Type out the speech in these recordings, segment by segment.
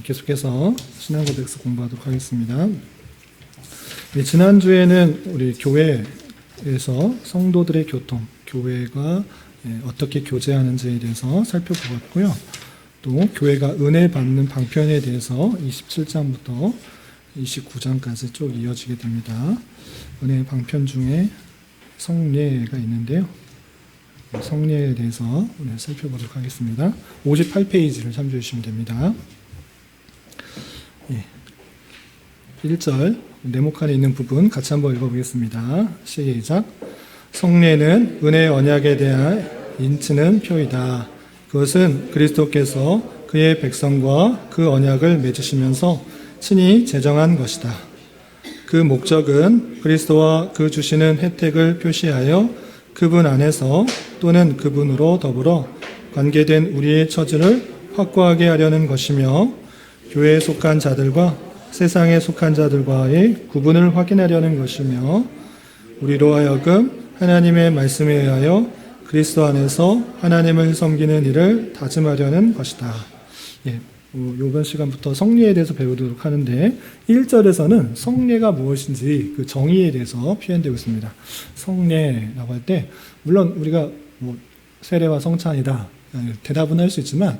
계속해서 신앙고백서 공부하도록 하겠습니다. 지난주에는 우리 교회에서 성도들의 교통, 교회가 어떻게 교제하는지에 대해서 살펴보았고요. 또 교회가 은혜 받는 방편에 대해서 27장부터 29장까지 쭉 이어지게 됩니다. 은혜 방편 중에 성례가 있는데요. 성례에 대해서 오늘 살펴보도록 하겠습니다. 58페이지를 참조해 주시면 됩니다. 1절 네모칸에 있는 부분 같이 한번 읽어보겠습니다. 시작. 성례는 은혜 언약에 대한 인치는 표이다. 그것은 그리스도께서 그의 백성과 그 언약을 맺으시면서 친히 제정한 것이다. 그 목적은 그리스도와 그 주시는 혜택을 표시하여 그분 안에서 또는 그분으로 더불어 관계된 우리의 처지를 확고하게 하려는 것이며, 교회에 속한 자들과 세상에 속한 자들과의 구분을 확인하려는 것이며, 우리로 하여금 하나님의 말씀에 의하여 그리스도 안에서 하나님을 섬기는 일을 다짐하려는 것이다. 이번 시간부터 성례에 대해서 배우도록 하는데, 1절에서는 성례가 무엇인지 그 정의에 대해서 표현되고 있습니다. 성례라고 할 때 물론 우리가 세례와 성찬이다 대답은 할 수 있지만,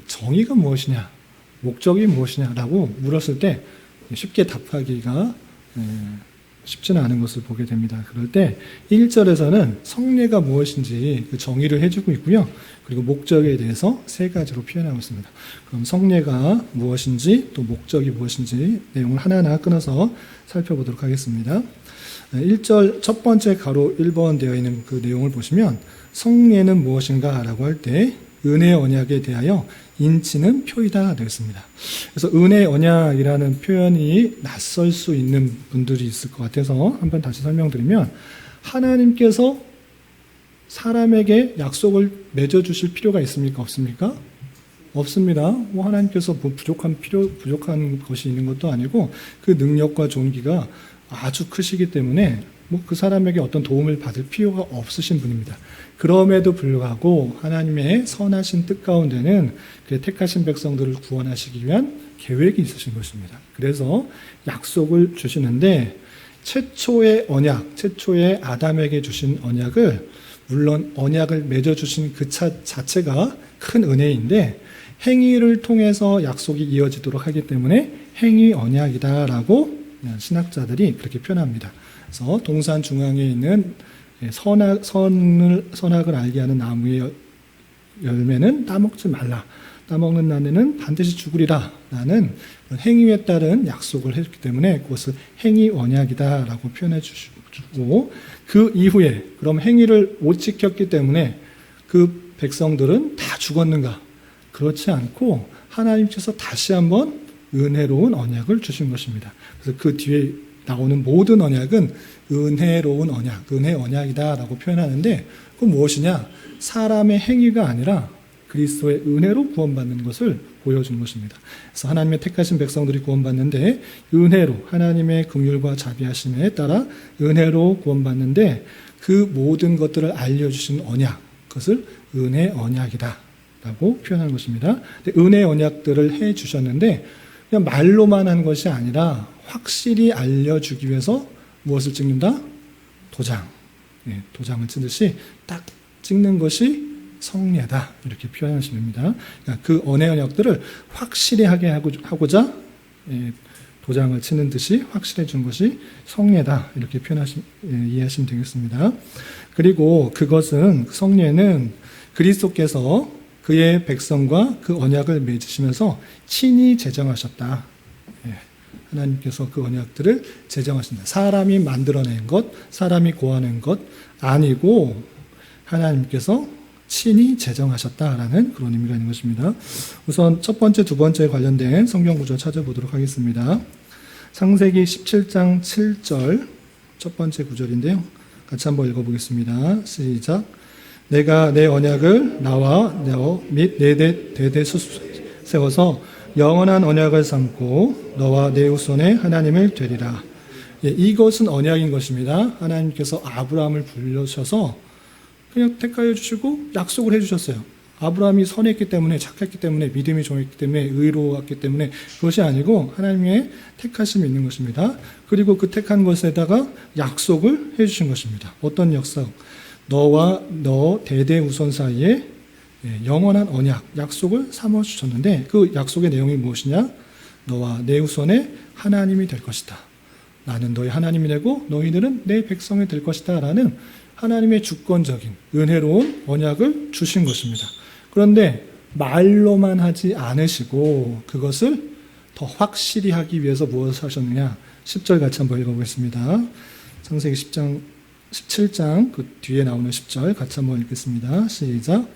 정의가 무엇이냐, 목적이 무엇이냐라고 물었을 때 쉽게 답하기가 쉽지는 않은 것을 보게 됩니다. 그럴 때 1절에서는 성례가 무엇인지 그 정의를 해주고 있고요. 그리고 목적에 대해서 세 가지로 표현하고 있습니다. 그럼 성례가 무엇인지 또 목적이 무엇인지 내용을 하나하나 끊어서 살펴보도록 하겠습니다. 1절 첫 번째 가로 1번 되어 있는 그 내용을 보시면, 성례는 무엇인가 라고 할 때 은혜 언약에 대하여 인치는 표이다 되어 있습니다. 그래서 은혜 언약이라는 표현이 낯설 수 있는 분들이 있을 것 같아서 한번 다시 설명드리면, 하나님께서 사람에게 약속을 맺어주실 필요가 있습니까? 없습니까? 없습니다. 하나님께서 부족한 것이 있는 것도 아니고, 그 능력과 존귀가 아주 크시기 때문에 그 사람에게 어떤 도움을 받을 필요가 없으신 분입니다. 그럼에도 불구하고 하나님의 선하신 뜻 가운데는 그 택하신 백성들을 구원하시기 위한 계획이 있으신 것입니다. 그래서 약속을 주시는데, 최초의 언약, 최초의 아담에게 주신 언약을, 물론 언약을 맺어주신 그 자체가 큰 은혜인데, 행위를 통해서 약속이 이어지도록 하기 때문에 행위 언약이다라고 신학자들이 그렇게 표현합니다. 그래서 동산 중앙에 있는 선악을 알게 하는 나무의 열매는 따먹지 말라, 따먹는 나무는 반드시 죽으리라 라는 행위에 따른 약속을 했기 때문에 그것을 행위 언약이다라고 표현해 주고, 그 이후에 그럼 행위를 못 지켰기 때문에 그 백성들은 다 죽었는가? 그렇지 않고 하나님께서 다시 한번 은혜로운 언약을 주신 것입니다. 그래서 그 뒤에 나오는 모든 언약은 은혜로운 언약, 은혜 언약이다라고 표현하는데, 그건 무엇이냐? 사람의 행위가 아니라 그리스도의 은혜로 구원받는 것을 보여주는 것입니다. 그래서 하나님의 택하신 백성들이 구원받는데, 은혜로, 하나님의 긍휼과 자비하심에 따라 은혜로 구원받는데, 그 모든 것들을 알려주신 언약, 그것을 은혜 언약이다라고 표현하는 것입니다. 은혜 언약들을 해주셨는데 그냥 말로만 한 것이 아니라 확실히 알려주기 위해서 무엇을 찍는다? 도장. 도장을 찍듯이 딱 찍는 것이 성례다, 이렇게 표현하십니다. 그러니까 그 은혜 언약들을 확실히 하게 하고자 도장을 치는 듯이 확실해 준 것이 성례다, 이렇게 이해하시면 되겠습니다. 그리고 그것은, 성례는 그리스도께서 그의 백성과 그 언약을 맺으시면서 친히 제정하셨다. 하나님께서 그 언약들을 제정하신다. 사람이 만들어낸 것, 사람이 고하는 것 아니고 하나님께서 친히 제정하셨다라는 그런 의미가 있는 것입니다. 우선 첫 번째, 두 번째에 관련된 성경 구절 찾아보도록 하겠습니다. 창세기 17장 7절 첫 번째 구절인데요. 같이 한번 읽어보겠습니다. 시작. 내가 내 언약을 나와 너 및 내 대대 세워서 영원한 언약을 삼고 너와 내 후손의 하나님을 되리라. 이것은 언약인 것입니다. 하나님께서 아브라함을 불러셔서 그냥 택하여 주시고 약속을 해 주셨어요. 아브라함이 선했기 때문에, 착했기 때문에, 믿음이 좋았기 때문에, 의로웠기 때문에 그것이 아니고 하나님의 택하심이 있는 것입니다. 그리고 그 택한 것에다가 약속을 해주신 것입니다. 어떤 약속? 너와 너 대대우선 사이에 영원한 언약, 약속을 삼아주셨는데 그 약속의 내용이 무엇이냐? 너와 내 후손의 하나님이 될 것이다. 나는 너희 하나님이 되고 너희들은 내 백성이 될 것이다 라는 하나님의 주권적인 은혜로운 언약을 주신 것입니다. 그런데 말로만 하지 않으시고 그것을 더 확실히 하기 위해서 무엇을 하셨느냐? 10절 같이 한번 읽어보겠습니다. 창세기 17장 그 뒤에 나오는 10절 같이 한번 읽겠습니다. 시작.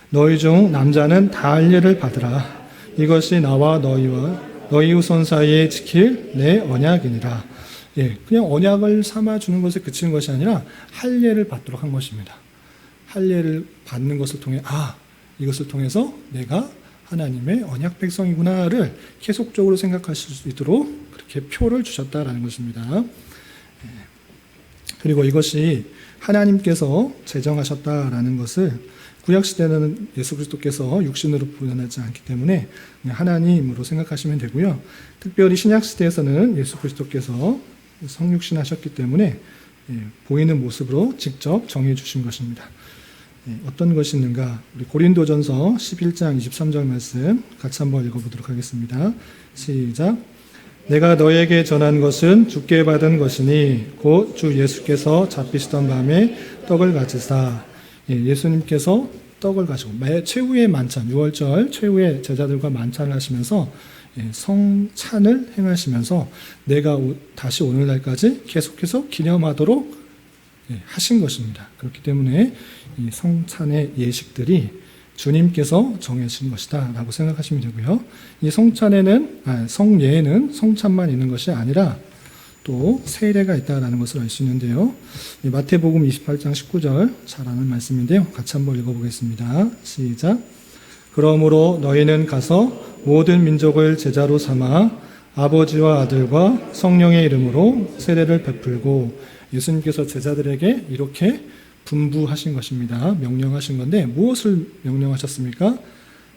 너희 중 남자는 다 할례를 받으라. 이것이 나와 너희와 너희 후손 사이에 지킬 내 언약이니라. 그냥 언약을 삼아주는 것에 그치는 것이 아니라 할례를 받도록 한 것입니다. 할례를 받는 것을 통해 이것을 통해서 내가 하나님의 언약 백성이구나를 계속적으로 생각하실 수 있도록 그렇게 표를 주셨다라는 것입니다. 그리고 이것이 하나님께서 제정하셨다라는 것을 구약시대는 예수 그리스도께서 육신으로 부연하지 않기 때문에 하나님으로 생각하시면 되고요. 특별히 신약시대에서는 예수 그리스도께서 성육신 하셨기 때문에 보이는 모습으로 직접 정해 주신 것입니다. 어떤 것이 있는가? 우리 고린도전서 11장 23절 말씀 같이 한번 읽어보도록 하겠습니다. 시작. 내가 너에게 전한 것은 주께 받은 것이니 곧 주 예수께서 잡히시던 밤에 떡을 가지사. 예수님께서 떡을 가지고 최후의 만찬, 6월절 최후의 제자들과 만찬을 하시면서 성찬을 행하시면서 내가 다시 오늘날까지 계속해서 기념하도록 하신 것입니다. 그렇기 때문에 이 성찬의 예식들이 주님께서 정해진 것이다 라고 생각하시면 되고요. 이 성례에는 성찬만 있는 것이 아니라 또 세례가 있다라는 것을 알 수 있는데요. 마태복음 28장 19절 잘 아는 말씀인데요. 같이 한번 읽어보겠습니다. 시작. 그러므로 너희는 가서 모든 민족을 제자로 삼아 아버지와 아들과 성령의 이름으로 세례를 베풀고, 예수님께서 제자들에게 이렇게 분부하신 것입니다. 명령하신 건데 무엇을 명령하셨습니까?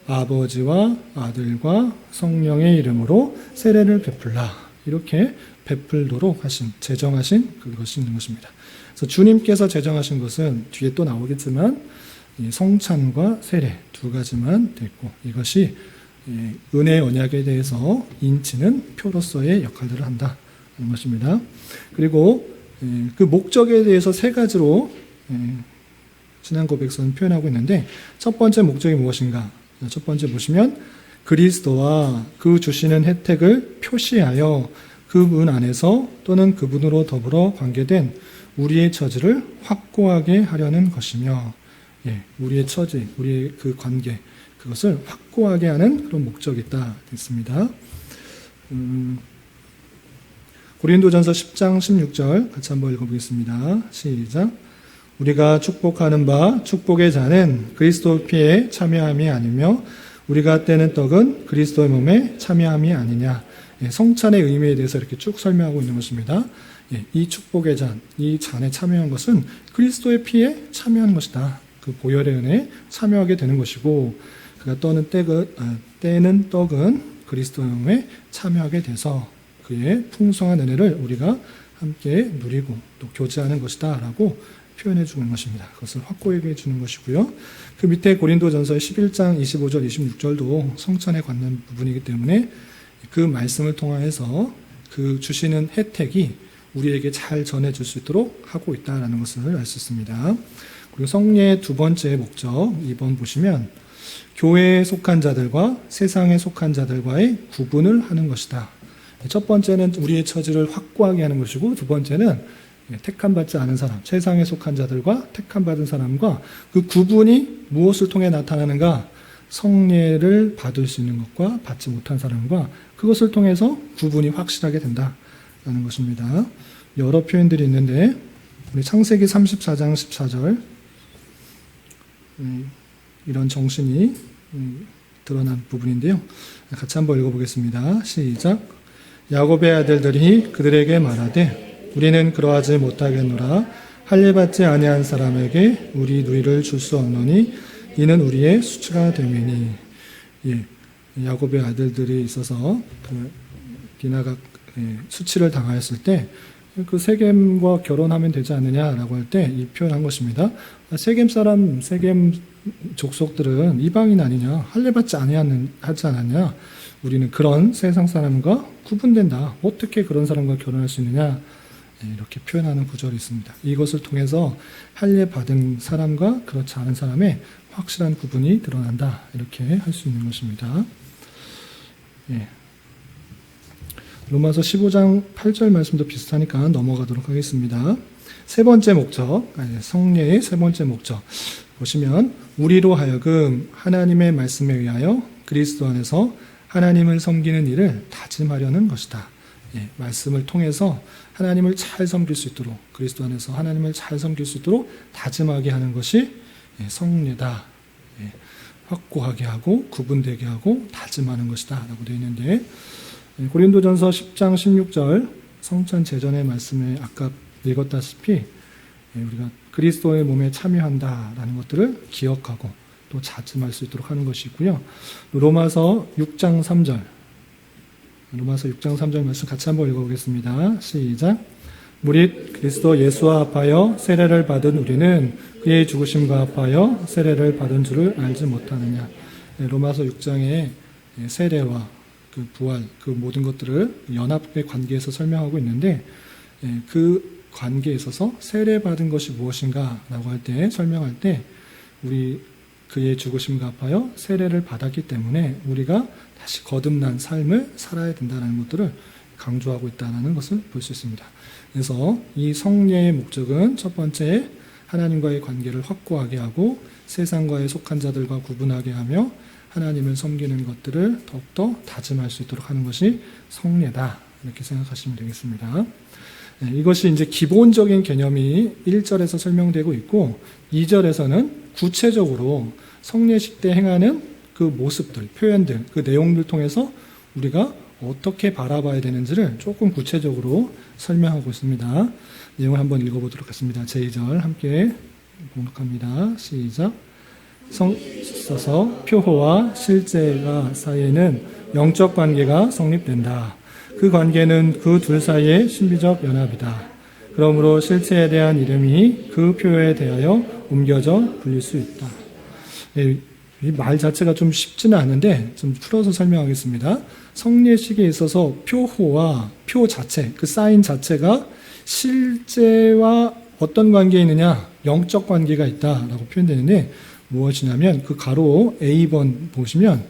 아버지와 아들과 성령의 이름으로 세례를 베풀라. 이렇게 베풀도록 하신, 제정하신 그것이 있는 것입니다. 그래서 주님께서 제정하신 것은 뒤에 또 나오겠지만 성찬과 세례 두 가지만 됐고, 이것이 은혜의 언약에 대해서 인치는 표로서의 역할들을 한다는 것입니다. 그리고 그 목적에 대해서 세 가지로 신앙 고백서는 표현하고 있는데, 첫 번째 목적이 무엇인가? 첫 번째 보시면 그리스도와 그 주시는 혜택을 표시하여 그분 안에서 또는 그분으로 더불어 관계된 우리의 처지를 확고하게 하려는 것이며, 우리의 처지, 우리의 그 관계, 그것을 확고하게 하는 그런 목적이 있다 됐습니다. 고린도전서 10장 16절 같이 한번 읽어보겠습니다. 시작. 우리가 축복하는 바 축복의 잔은 그리스도 피에 참여함이 아니며 우리가 떼는 떡은 그리스도의 몸에 참여함이 아니냐. 성찬의 의미에 대해서 이렇게 쭉 설명하고 있는 것입니다. 이 축복의 잔, 이 잔에 참여한 것은 그리스도의 피에 참여한 것이다. 그 보혈의 은혜에 참여하게 되는 것이고, 그가 떼는 떡은 그리스도의 몸에 참여하게 돼서 그의 풍성한 은혜를 우리가 함께 누리고 또 교제하는 것이다 라고 표현해 주는 것입니다. 그것을 확고하게 해주는 것이고요. 그 밑에 고린도전서 11장 25절 26절도 성찬에 관한 부분이기 때문에 그 말씀을 통해서 그 주시는 혜택이 우리에게 잘 전해질 수 있도록 하고 있다는 것을 알 수 있습니다. 그리고 성례의 두 번째 목적 2번 보시면 교회에 속한 자들과 세상에 속한 자들과의 구분을 하는 것이다. 첫 번째는 우리의 처지를 확고하게 하는 것이고, 두 번째는 택함받지 않은 사람, 세상에 속한 자들과 택함받은 사람과 그 구분이 무엇을 통해 나타나는가? 성례를 받을 수 있는 것과 받지 못한 사람과 그것을 통해서 구분이 확실하게 된다는 것입니다. 여러 표현들이 있는데 우리 창세기 34장 14절 이런 정신이 드러난 부분인데요. 같이 한번 읽어보겠습니다. 시작. 야곱의 아들들이 그들에게 말하되 우리는 그러하지 못하겠노라. 할례 받지 아니한 사람에게 우리 누이를 줄 수 없노니 이는 우리의 수치가 됨이니. 예, 야곱의 아들들이 있어서 그 디나가 수치를 당하였을 때 그 세겜과 결혼하면 되지 않느냐라고 할 때 이 표현한 것입니다. 세겜 사람, 세겜 족속들은 이방인 아니냐, 할례받지 하지 않았냐, 우리는 그런 세상 사람과 구분된다, 어떻게 그런 사람과 결혼할 수 있느냐, 이렇게 표현하는 구절이 있습니다. 이것을 통해서 할례받은 사람과 그렇지 않은 사람의 확실한 구분이 드러난다, 이렇게 할 수 있는 것입니다. 예. 로마서 15장 8절 말씀도 비슷하니까 넘어가도록 하겠습니다. 세 번째 목적, 성례의 세 번째 목적 보시면, 우리로 하여금 하나님의 말씀에 의하여 그리스도 안에서 하나님을 섬기는 일을 다짐하려는 것이다. 예, 말씀을 통해서 하나님을 잘 섬길 수 있도록, 그리스도 안에서 하나님을 잘 섬길 수 있도록 다짐하게 하는 것이 성례다. 예, 확고하게 하고 구분되게 하고 다짐하는 것이다 라고 되어 있는데, 고린도전서 10장 16절 성찬 제전의 말씀에 아까 읽었다시피 우리가 그리스도의 몸에 참여한다라는 것들을 기억하고 또 다짐할 수 있도록 하는 것이 있고요. 로마서 6장 3절 말씀 같이 한번 읽어보겠습니다. 시작. 무릇 그리스도 예수와 합하여 세례를 받은 우리는 그의 죽으심과 합하여 세례를 받은 줄을 알지 못하느냐. 로마서 6장에 세례와 그 부활, 그 모든 것들을 연합의 관계에서 설명하고 있는데, 그 관계에 있어서 세례받은 것이 무엇인가 라고 할 때, 설명할 때 우리 그의 죽으심과 합하여 세례를 받았기 때문에 우리가 다시 거듭난 삶을 살아야 된다는 것들을 강조하고 있다는 것을 볼 수 있습니다. 그래서 이 성례의 목적은 첫 번째, 하나님과의 관계를 확고하게 하고 세상과의 속한 자들과 구분하게 하며 하나님을 섬기는 것들을 더욱더 다짐할 수 있도록 하는 것이 성례다, 이렇게 생각하시면 되겠습니다. 이것이 이제 기본적인 개념이 1절에서 설명되고 있고, 2절에서는 구체적으로 성례식 때 행하는 그 모습들, 표현들, 그 내용들 통해서 우리가 어떻게 바라봐야 되는지를 조금 구체적으로 설명하고 있습니다. 내용을 한번 읽어보도록 하겠습니다. 제2절 함께 봉독합니다. 시작. 써서 표호와 실제가 사이에는 영적 관계가 성립된다. 그 관계는 그 둘 사이의 신비적 연합이다. 그러므로 실체에 대한 이름이 그 표에 대하여 옮겨져 불릴 수 있다. 이 말 자체가 좀 쉽지는 않은데 좀 풀어서 설명하겠습니다. 성례식에 있어서 표호와 표 자체, 그 사인 자체가 실제와 어떤 관계에 있느냐, 영적 관계가 있다라고 표현되는데, 무엇이냐면 그 가로 A번 보시면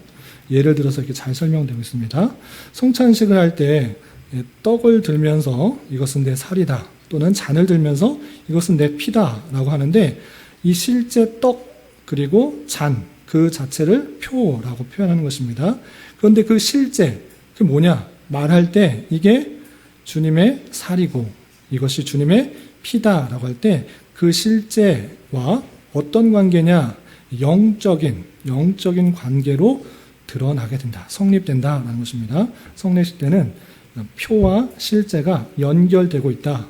예를 들어서 이렇게 잘 설명되고 있습니다. 성찬식을 할 때 떡을 들면서 이것은 내 살이다, 또는 잔을 들면서 이것은 내 피다 라고 하는데, 이 실제 떡 그리고 잔 그 자체를 표라고 표현하는 것입니다. 그런데 그 실제, 그 뭐냐, 말할 때 이게 주님의 살이고 이것이 주님의 피다라고 할 때 그 실제와 어떤 관계냐, 영적인 관계로 드러나게 된다, 성립된다라는 것입니다. 성례식 때는 표와 실제가 연결되고 있다.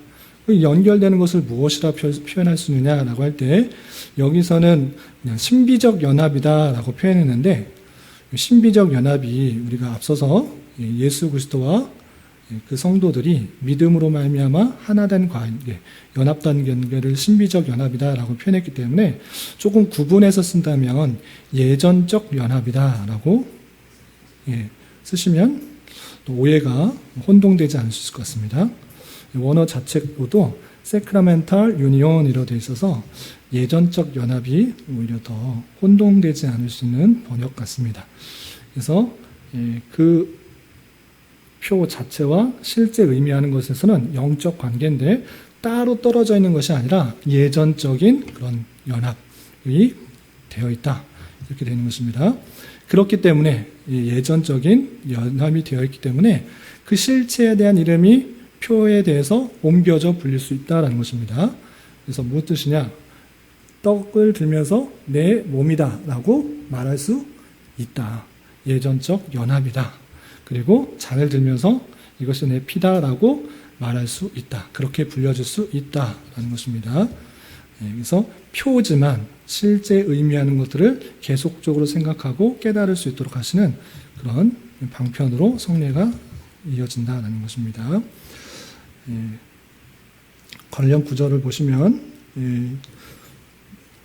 그 연결되는 것을 무엇이라 표현할 수 있느냐라고 할 때, 여기서는 그냥 신비적 연합이다라고 표현했는데, 신비적 연합이 우리가 앞서서 예수 그리스도와 그 성도들이 믿음으로 말미암아 하나된 관계, 연합된 관계를 신비적 연합이다라고 표현했기 때문에 조금 구분해서 쓴다면 예전적 연합이다라고 쓰시면 또 오해가 혼동되지 않을 수 있을 것 같습니다. 원어 자체로도 세크라멘탈 유니온이라고 되어 있어서 예전적 연합이 오히려 더 혼동되지 않을 수 있는 번역 같습니다. 그래서 그 표 자체와 실제 의미하는 것에서는 영적 관계인데 따로 떨어져 있는 것이 아니라 예전적인 그런 연합이 되어 있다, 이렇게 되는 것입니다. 그렇기 때문에 예전적인 연합이 되어 있기 때문에 그 실체에 대한 이름이 표에 대해서 옮겨져 불릴 수 있다는 것입니다. 그래서 무슨 뜻이냐, 떡을 들면서 내 몸이다 라고 말할 수 있다, 예전적 연합이다. 그리고 잔을 들면서 이것이 내 피다라고 말할 수 있다, 그렇게 불려질 수 있다라는 것입니다. 그래서 표지만 실제 의미하는 것들을 계속적으로 생각하고 깨달을 수 있도록 하시는 그런 방편으로 성례가 이어진다는 것입니다. 관련 구절을 보시면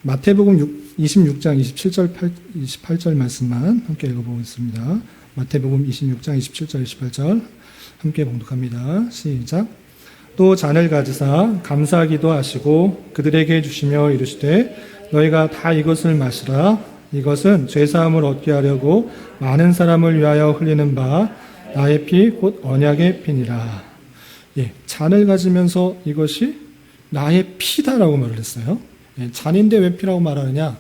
마태복음 26장 27절 28절 말씀만 함께 읽어보겠습니다. 마태복음 26장 27절 28절 함께 봉독합니다. 시작. 또 잔을 가지사 감사기도 하시고 그들에게 주시며 이르시되 너희가 다 이것을 마시라. 이것은 죄사함을 얻게 하려고 많은 사람을 위하여 흘리는 바 나의 피 곧 언약의 피니라. 잔을 가지면서 이것이 나의 피다라고 말을 했어요. 잔인데 왜 피라고 말하느냐?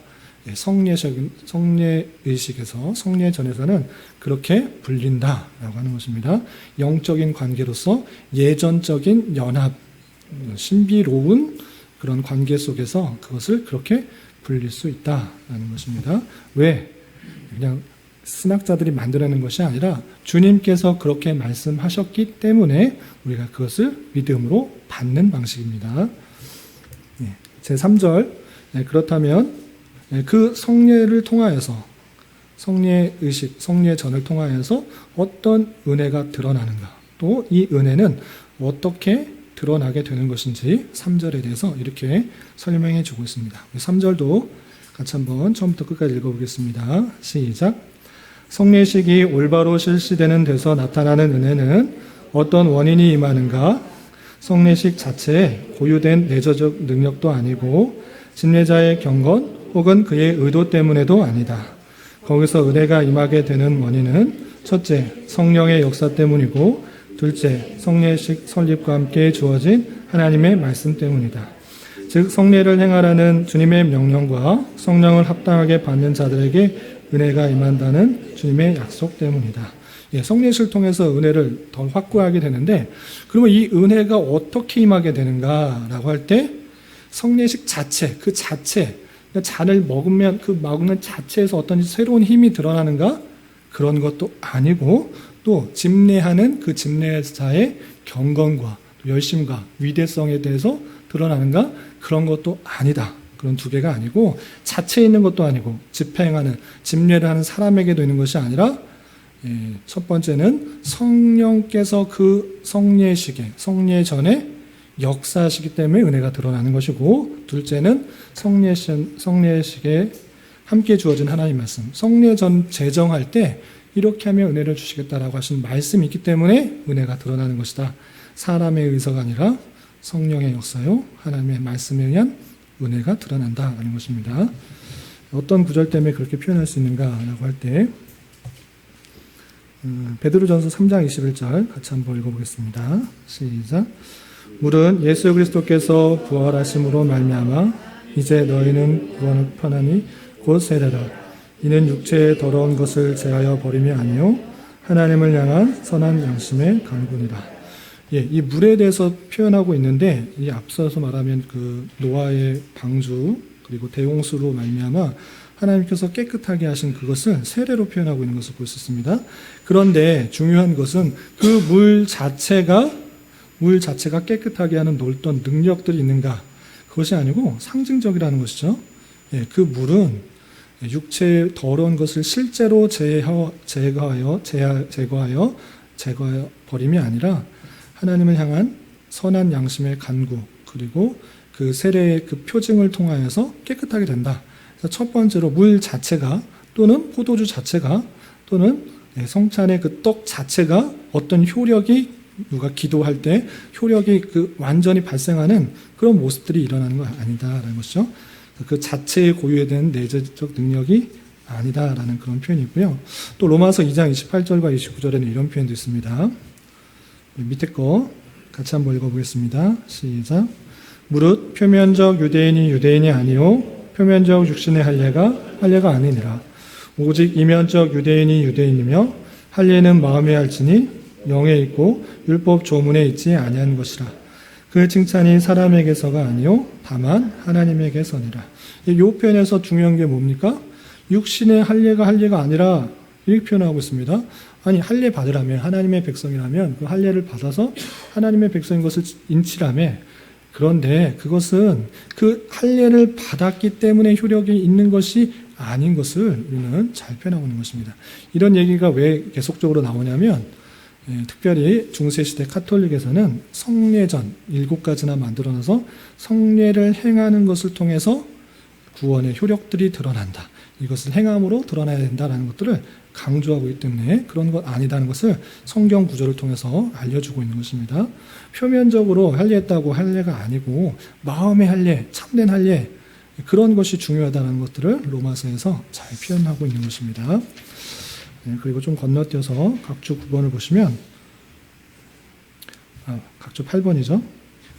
성례의식에서 성례전에서는 그렇게 불린다라고 하는 것입니다. 영적인 관계로서 예전적인 연합, 신비로운 그런 관계 속에서 그것을 그렇게 불릴 수 있다라는 것입니다. 왜? 그냥 신학자들이 만들어낸 것이 아니라 주님께서 그렇게 말씀하셨기 때문에 우리가 그것을 믿음으로 받는 방식입니다. 제3절. 그렇다면 그 성례를 통하여서 성례의식, 성례전을 통하여서 어떤 은혜가 드러나는가, 또 이 은혜는 어떻게 드러나게 되는 것인지 3절에 대해서 이렇게 설명해 주고 있습니다. 3절도 같이 한번 처음부터 끝까지 읽어보겠습니다. 시작. 성례식이 올바로 실시되는 데서 나타나는 은혜는 어떤 원인이 임하는가? 성례식 자체에 고유된 내재적 능력도 아니고 진례자의 경건 혹은 그의 의도 때문에도 아니다. 거기서 은혜가 임하게 되는 원인은 첫째, 성령의 역사 때문이고 둘째, 성례식 설립과 함께 주어진 하나님의 말씀 때문이다. 즉 성례를 행하라는 주님의 명령과 성령을 합당하게 받는 자들에게 은혜가 임한다는 주님의 약속 때문이다. 성례식을 통해서 은혜를 더 확고하게 되는데, 그러면 이 은혜가 어떻게 임하게 되는가라고 할 때 성례식 자체, 그 자체, 잔을 먹으면 그 먹는 자체에서 어떤 새로운 힘이 드러나는가? 그런 것도 아니고, 또 집례하는 그 집례자의 경건과 열심과 위대성에 대해서 드러나는가? 그런 것도 아니다. 그런 두 개가 아니고, 자체에 있는 것도 아니고, 집행하는, 집례를 하는 사람에게도 있는 것이 아니라, 첫 번째는 성령께서 그 성례식에, 성례전에 역사하시기 때문에 은혜가 드러나는 것이고, 둘째는 성례식에 함께 주어진 하나님 말씀, 성례전 제정할 때 이렇게 하면 은혜를 주시겠다라고 하신 말씀이 있기 때문에 은혜가 드러나는 것이다. 사람의 의사가 아니라 성령의 역사요, 하나님의 말씀에 의한 은혜가 드러난다라는 것입니다. 어떤 구절 때문에 그렇게 표현할 수 있는가라고 할 때 베드로전서 3장 21절 같이 한번 읽어보겠습니다. 시작. 물은 예수 그리스도께서 부활하심으로 말미암아 이제 너희는 구원을 편하니 곧 세례라. 이는 육체의 더러운 것을 제하여 버림이 아니요 하나님을 향한 선한 양심의 간구니라. 이 물에 대해서 표현하고 있는데, 이 앞서서 말하면 그 노아의 방주 그리고 대홍수로 말미암아 하나님께서 깨끗하게 하신 그것을 세례로 표현하고 있는 것을 볼 수 있습니다. 그런데 중요한 것은 그 물 자체가 깨끗하게 하는 놀던 능력들이 있는가? 그것이 아니고 상징적이라는 것이죠. 그 물은 육체의 더러운 것을 실제로 제거하여 버림이 아니라 하나님을 향한 선한 양심의 간구, 그리고 그 세례의 그 표징을 통하여서 깨끗하게 된다. 그래서 첫 번째로 물 자체가, 또는 포도주 자체가, 또는 성찬의 그 떡 자체가 어떤 효력이, 누가 기도할 때 효력이 그 완전히 발생하는 그런 모습들이 일어나는 거 아니다라는 것이죠. 그 자체에 고유된 내재적 능력이 아니다라는 그런 표현이고요. 또 로마서 2장 28절과 29절에는 이런 표현도 있습니다. 밑에 거 같이 한번 읽어보겠습니다. 시작. 무릇 표면적 유대인이 아니요 표면적 육신의 할례가 아니니라. 오직 이면적 유대인이며 할례는 마음에 할지니 영에 있고 율법 조문에 있지 아니한 것이라. 그 칭찬이 사람에게서가 아니요 다만 하나님에게서니라. 이 표현에서 중요한 게 뭡니까? 육신의 할례가 아니라 이렇게 표현하고 있습니다. 아니, 할례 받으라면, 하나님의 백성이라면 그 할례를 받아서 하나님의 백성인 것을 인치라며 그런데 그것은 그 할례를 받았기 때문에 효력이 있는 것이 아닌 것을 우리는 잘 표현하고 있는 것입니다. 이런 얘기가 왜 계속적으로 나오냐면 특별히 중세시대 카톨릭에서는 성례전 7가지나 만들어놔서 성례를 행하는 것을 통해서 구원의 효력들이 드러난다. 이것을 행함으로 드러나야 된다는 것들을 강조하고 있기 때문에 그런 것 아니다는 것을 성경 구조를 통해서 알려주고 있는 것입니다. 표면적으로 할례했다고 할례가 아니고 마음의 할례, 참된 할례 그런 것이 중요하다는 것들을 로마서에서 잘 표현하고 있는 것입니다. 그리고 좀 건너뛰어서 각주 9번을 보시면 각주 8번이죠.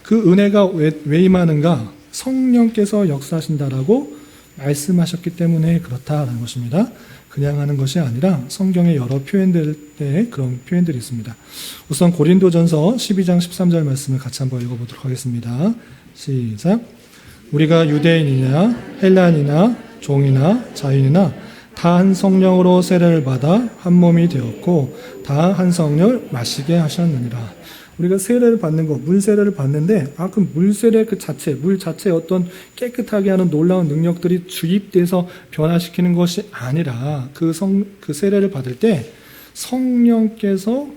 그 은혜가 왜 임하는가? 성령께서 역사하신다라고 말씀하셨기 때문에 그렇다라는 것입니다. 그냥 하는 것이 아니라 성경의 여러 표현들에 그런 표현들이 있습니다. 우선 고린도전서 12장 13절 말씀을 같이 한번 읽어보도록 하겠습니다. 시작. 우리가 유대인이냐 헬란이나 종이나 자유이나 다 한 성령으로 세례를 받아 한 몸이 되었고 다 한 성령을 마시게 하셨느니라. 우리가 세례를 받는 거, 물 세례를 받는데, 그 물 세례 물 자체에 어떤 깨끗하게 하는 놀라운 능력들이 주입돼서 변화시키는 것이 아니라, 그 세례를 받을 때 성령께서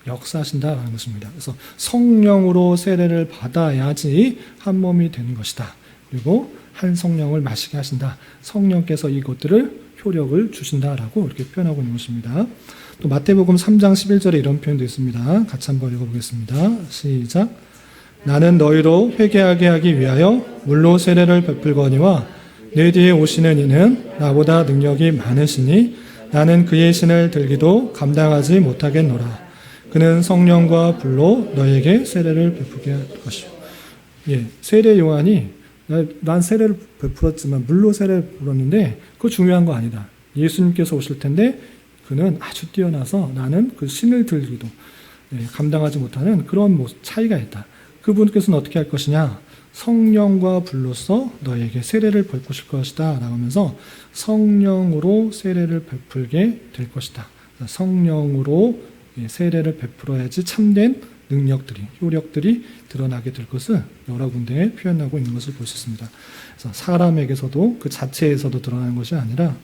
역사하신다라는 것입니다. 그래서 성령으로 세례를 받아야지 한 몸이 되는 것이다. 그리고 한 성령을 마시게 하신다. 성령께서 이것들을 효력을 주신다라고 이렇게 표현하고 있는 것입니다. 또 마태복음 3장 11절에 이런 표현도 있습니다. 같이 한번 읽어보겠습니다. 시작. 나는 너희로 회개하게 하기 위하여 물로 세례를 베풀거니와 내 뒤에 오시는 이는 나보다 능력이 많으시니 나는 그의 신을 들기도 감당하지 못하겠노라. 그는 성령과 불로 너에게 세례를 베푸게 할 것이요. 세례 요한이 난 세례를 베풀었지만 물로 세례를 베풀었는데 그거 중요한 거 아니다. 예수님께서 오실 텐데 그는 아주 뛰어나서 나는 그 신을 들기도 감당하지 못하는 그런 차이가 있다. 그분께서는 어떻게 할 것이냐? 성령과 불로써 너에게 세례를 베푸실 것이다 라고 하면서 성령으로 세례를 베풀게 될 것이다. 성령으로 세례를 베풀어야지 참된 능력들이, 효력들이 드러나게 될 것을 여러 군데에 표현하고 있는 것을 볼 수 있습니다. 그래서 사람에게서도 그 자체에서도 드러나는 것이 아니라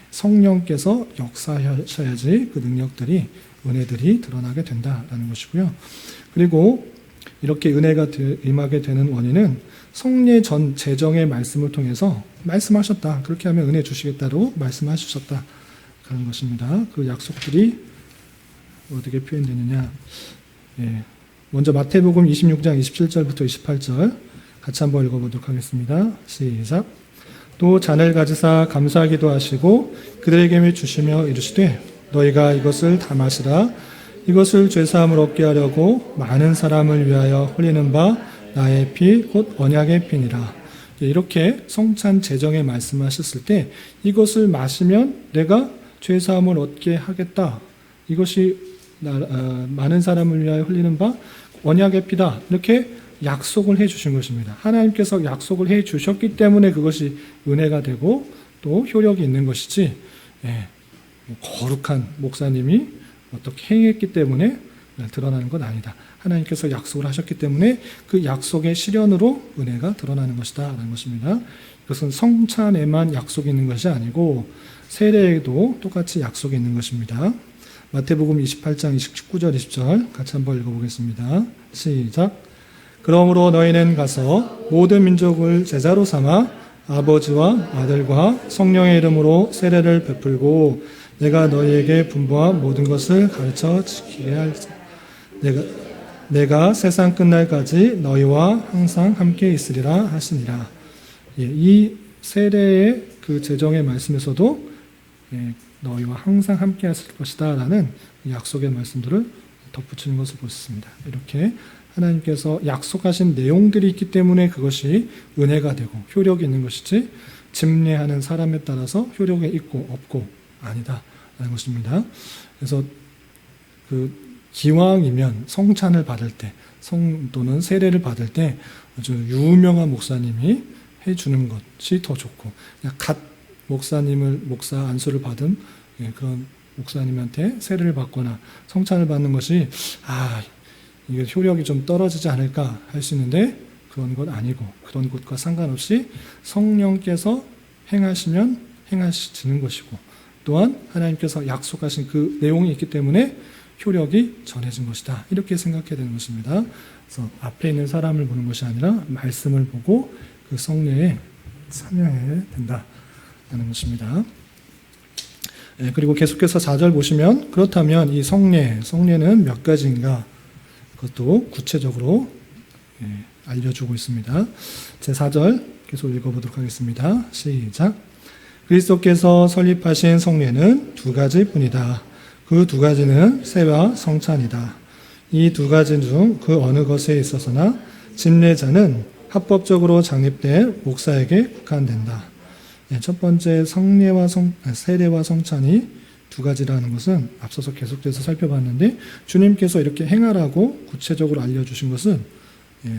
성령께서 역사하셔야지 그 능력들이, 은혜들이 드러나게 된다라는 것이고요. 그리고 이렇게 은혜가 임하게 되는 원인은 성례 전 제정의 말씀을 통해서 말씀하셨다. 그렇게 하면 은혜 주시겠다고 말씀하셨다. 그런 것입니다. 그 약속들이 어떻게 표현되느냐. 먼저 마태복음 26장 27절부터 28절 같이 한번 읽어보도록 하겠습니다. 시작. 또 잔을 가지사 감사하기도 하시고 그들에게 주시며 이르시되 너희가 이것을 다 마시라. 이것을 죄사함을 얻게 하려고 많은 사람을 위하여 흘리는 바 나의 피 곧 언약의 피니라. 이렇게 성찬 제정에 말씀하셨을 때 이것을 마시면 내가 죄사함을 얻게 하겠다. 이것이 많은 사람을 위하여 흘리는 바 언약의 피다. 이렇게 약속을 해 주신 것입니다. 하나님께서 약속을 해 주셨기 때문에 그것이 은혜가 되고 또 효력이 있는 것이지 거룩한 목사님이 어떻게 행했기 때문에 드러나는 건 아니다. 하나님께서 약속을 하셨기 때문에 그 약속의 실현으로 은혜가 드러나는 것이다 라는 것입니다. 이것은 성찬에만 약속이 있는 것이 아니고 세례에도 똑같이 약속이 있는 것입니다. 마태복음 28장 19절 20절 같이 한번 읽어보겠습니다. 시작. 그러므로 너희는 가서 모든 민족을 제자로 삼아 아버지와 아들과 성령의 이름으로 세례를 베풀고 내가 너희에게 분부한 모든 것을 가르쳐 지키게 할지 내가 세상 끝날까지 너희와 항상 함께 있으리라 하시니라. 이 세례의 그 제정의 말씀에서도 너희와 항상 함께 하실 것이다 라는 약속의 말씀들을 덧붙이는 것을 볼 수 있습니다. 이렇게 하나님께서 약속하신 내용들이 있기 때문에 그것이 은혜가 되고 효력이 있는 것이지 집례하는 사람에 따라서 효력이 있고 없고 아니다 라는 것입니다. 그래서 그 기왕이면 성찬을 받을 때 또는 세례를 받을 때 아주 유명한 목사님이 해주는 것이 더 좋고 그냥 갓 목사 안수를 받은 그런 목사님한테 세례를 받거나 성찬을 받는 것이 이게 효력이 좀 떨어지지 않을까 할 수 있는데 그런 것 아니고 그런 것과 상관없이 성령께서 행하시면 행하시는 것이고 또한 하나님께서 약속하신 그 내용이 있기 때문에 효력이 전해진 것이다. 이렇게 생각해야 되는 것입니다. 그래서 앞에 있는 사람을 보는 것이 아니라 말씀을 보고 그 성례에 참여해야 된다는 것입니다. 그리고 계속해서 4절 보시면 그렇다면 이 성례는 몇 가지인가 그것도 구체적으로 알려주고 있습니다. 제 4절 계속 읽어보도록 하겠습니다. 시작. 그리스도께서 설립하신 성례는 두 가지뿐이다. 그 두 가지는 세와 성찬이다. 이 두 가지 중 그 어느 것에 있어서나 집례자는 합법적으로 창립된 목사에게 국한된다. 첫 번째 세례와 성찬이 두 가지라는 것은 앞서서 계속해서 살펴봤는데 주님께서 이렇게 행하라고 구체적으로 알려주신 것은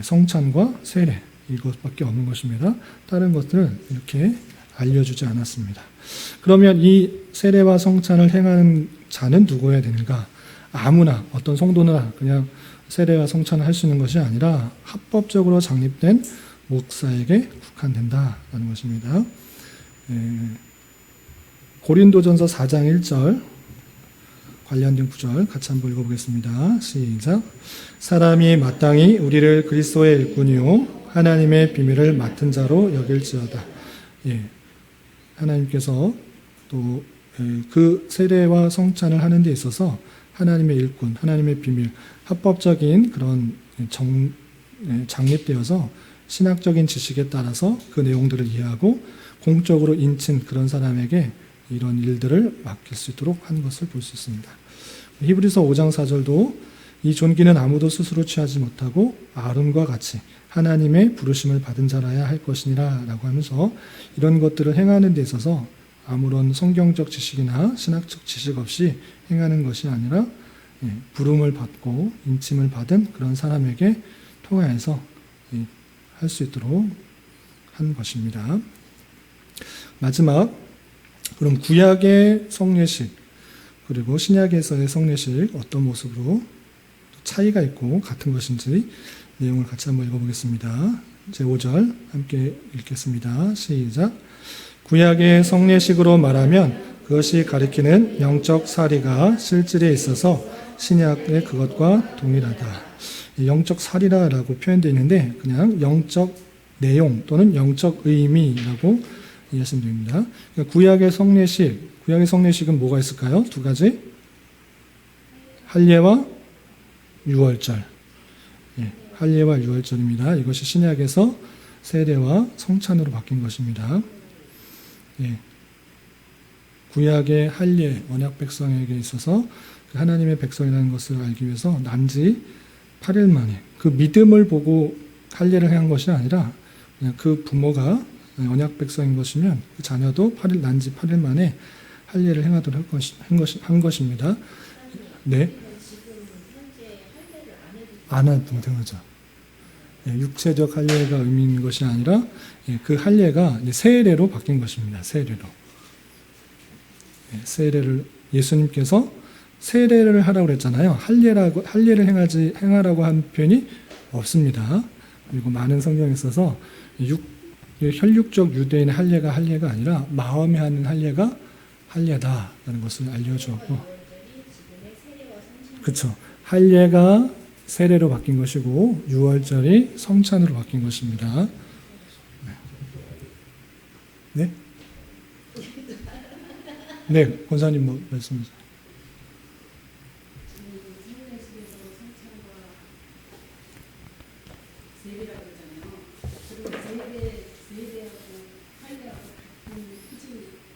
성찬과 세례 이것밖에 없는 것입니다. 다른 것들은 이렇게 알려주지 않았습니다. 그러면 이 세례와 성찬을 행하는 자는 누구여야 되는가? 아무나 어떤 성도나 그냥 세례와 성찬을 할 수 있는 것이 아니라 합법적으로 창립된 목사에게 국한된다라는 것입니다. 고린도전서 4장 1절 관련된 구절 같이 한번 읽어보겠습니다. 시작. 사람이 마땅히 우리를 그리스도의 일꾼이요 하나님의 비밀을 맡은 자로 여길지어다. 하나님께서 또 그 세례와 성찬을 하는 데 있어서 하나님의 일꾼, 하나님의 비밀, 합법적인 그런 장립되어서 신학적인 지식에 따라서 그 내용들을 이해하고 공적으로 인친 그런 사람에게 이런 일들을 맡길 수 있도록 한 것을 볼 수 있습니다. 히브리서 5장 4절도 이 존귀는 아무도 스스로 취하지 못하고 아론과 같이 하나님의 부르심을 받은 자라야 할 것이니라 라고 하면서 이런 것들을 행하는 데 있어서 아무런 성경적 지식이나 신학적 지식 없이 행하는 것이 아니라 부름을 받고 인침을 받은 그런 사람에게 통하여서 할 수 있도록 한 것입니다. 마지막 그럼 구약의 성례식 그리고 신약에서의 성례식 어떤 모습으로 차이가 있고 같은 것인지 내용을 같이 한번 읽어보겠습니다. 제 5절 함께 읽겠습니다. 시작. 구약의 성례식으로 말하면 그것이 가리키는 영적 사리가 실질에 있어서 신약의 그것과 동일하다. 영적 사리라고 표현되어 있는데 그냥 영적 내용 또는 영적 의미라고 이해하시면 됩니다. 그러니까 구약의 성례식은 뭐가 있을까요? 두 가지. 할례와 유월절. 할례와 유월절입니다. 이것이 신약에서 세례와 성찬으로 바뀐 것입니다. 구약의 할례, 언약 백성에게 있어서 그 하나님의 백성이라는 것을 알기 위해서 난지 8일 만에 그 믿음을 보고 할례를 한 것이 아니라 그냥 그 부모가 언약 백성인 것이면 그 자녀도 난지 8일 만에 할례를 행하도록 한 것입니다. 네. 안 해도 되는 거죠. 육체적 할례가 의미 있는 것이 아니라 그 할례가 세례로 바뀐 것입니다. 세례를 예수님께서 세례를 하라고 그랬잖아요. 할례를 행하라고 한 표현이 없습니다. 그리고 많은 성경에 있어서 혈육적 유대인의 할례가 아니라 마음에 하는 할례가 할례다라는 것을 알려주었고, 그렇죠. 할례가 세례로 바뀐 것이고 유월절이 성찬으로 바뀐 것입니다. 네? 네, 권사님 뭐 말씀하세요.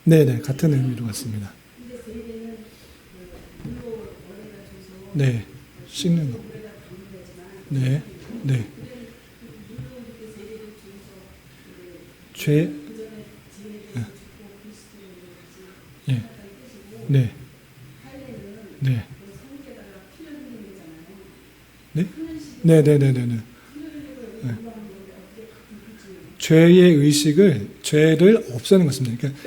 네네, 같은 의미로 같습니다. 네, 씻는 거. 네, 네. 죄, 네, 네, 네, 네, 네, 네, 네. 죄의 의식을, 죄를 없애는 것입니다. 그러니까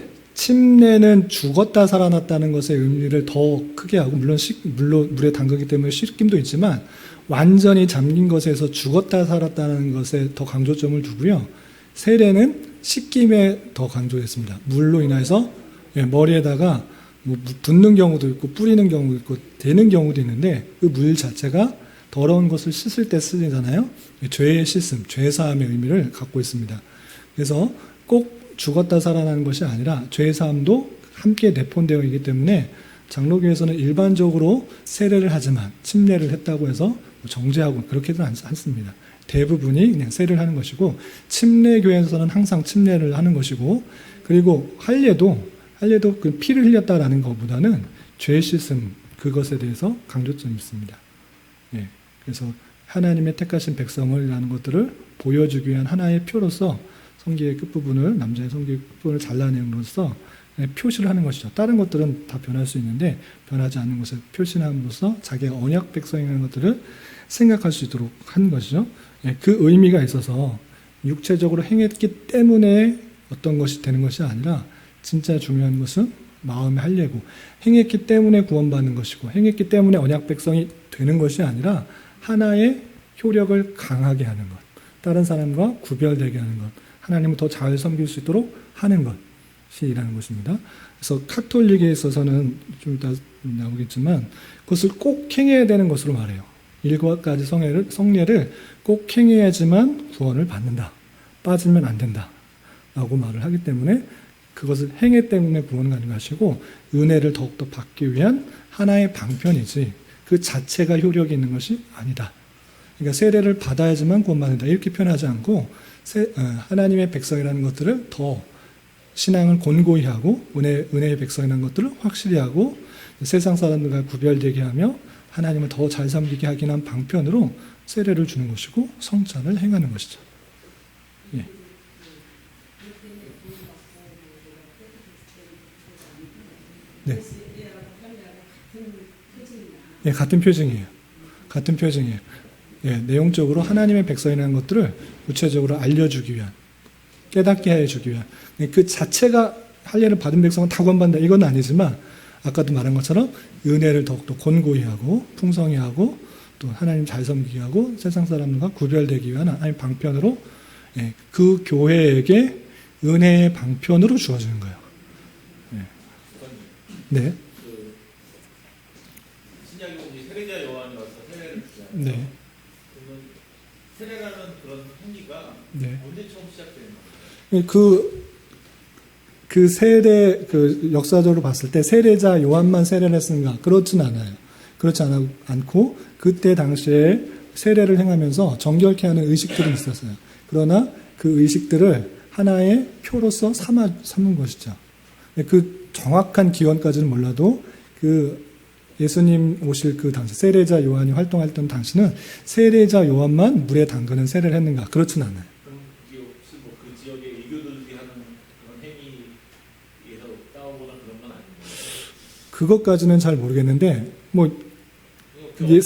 침례는 죽었다 살아났다는 것의 의미를 더 크게 하고, 물론 물에 담그기 때문에 씻김도 있지만 완전히 잠긴 것에서 죽었다 살았다는 것에 더 강조점을 두고요. 세례는 씻김에 더 강조했습니다. 물로 인해서 머리에다가 뭐 붓는 경우도 있고 뿌리는 경우도 있고 대는 경우도 있는데 그 물 자체가 더러운 것을 씻을 때 쓰잖아요. 죄의 씻음, 죄사함의 의미를 갖고 있습니다. 그래서 꼭 죽었다 살아나는 것이 아니라 죄사함도 함께 내포되어 있기 때문에 장로교에서는 일반적으로 세례를 하지만 침례를 했다고 해서 정죄하고 그렇게는 않습니다. 대부분이 그냥 세례를 하는 것이고, 침례교에서는 항상 침례를 하는 것이고, 그리고 할례도 그 피를 흘렸다라는 것보다는 죄 씻음, 그것에 대해서 강조점이 있습니다. 예, 그래서 하나님의 택하신 백성을이라는 것들을 보여주기 위한 하나의 표로서 성기의 끝부분을, 남자의 성기의 끝부분을 잘라내므로써 표시를 하는 것이죠. 다른 것들은 다 변할 수 있는데 변하지 않는 것을 표시함으로써 자기의 언약 백성이라는 것들을 생각할 수 있도록 한 것이죠. 예, 그 의미가 있어서 육체적으로 행했기 때문에 어떤 것이 되는 것이 아니라 진짜 중요한 것은 마음의 할례고, 행했기 때문에 구원받는 것이고, 행했기 때문에 언약 백성이 되는 것이 아니라 하나의 효력을 강하게 하는 것, 다른 사람과 구별되게 하는 것, 하나님을 더 잘 섬길 수 있도록 하는 것이라는 것입니다. 그래서 카톨릭에 있어서는 좀 이따 나오겠지만 그것을 꼭 행해야 되는 것으로 말해요. 7가지 성례를 꼭 행해야지만 구원을 받는다. 빠지면 안 된다. 라고 말을 하기 때문에 그것을 행해 때문에 구원을 가능하시고, 은혜를 더욱더 받기 위한 하나의 방편이지 그 자체가 효력이 있는 것이 아니다. 그러니까 세례를 받아야지만 구원받는다 이렇게 표현하지 않고, 하나님의 백성이라는 것들을 더 신앙을 곤고히 하고 은혜의 백성이라는 것들을 확실히 하고 세상 사람들과 구별되게 하며 하나님을 더 잘 섬기게 하기 위한 방편으로 세례를 주는 것이고 성찬을 행하는 것이죠. 예. 네. 예, 같은 표징이에요. 같은 표징이에요. 예, 내용적으로 하나님의 백성이라는 것들을 구체적으로 알려주기 위한, 깨닫게 해주기 위한, 그 자체가 할례를 받은 백성은 다 구원받는다 이건 아니지만 아까도 말한 것처럼 은혜를 더욱더 곤고히 하고 풍성히 하고 또 하나님 잘 섬기게 하고 세상 사람들과 구별되기 위한 하나님의 방편으로, 예, 그 교회에게 은혜의 방편으로 주어지는 거예요. 예. 네. 신약에 보면 세례자 요한이 와서 세례를 주잖아요. 네. 그러면 세례라는 그런 행위가 네. 언제 처음 시작되는 거예요? 그 세례, 역사적으로 봤을 때 세례자 요한만 세례를 했는가? 그렇진 않아요. 그렇지 않고, 그때 당시에 세례를 행하면서 정결케 하는 의식들이 있었어요. 그러나 그 의식들을 하나의 표로서 삼은 것이죠. 그 정확한 기원까지는 몰라도 그 예수님 오실 그 당시, 세례자 요한이 활동했던 당시는 세례자 요한만 물에 담그는 세례를 했는가? 그렇진 않아요. 그럼 그게 혹시 뭐 그 지역의 이교도들이 하는 그런 행위에서 따오거나 그런 건 아닌가요? 그것까지는 잘 모르겠는데, 이게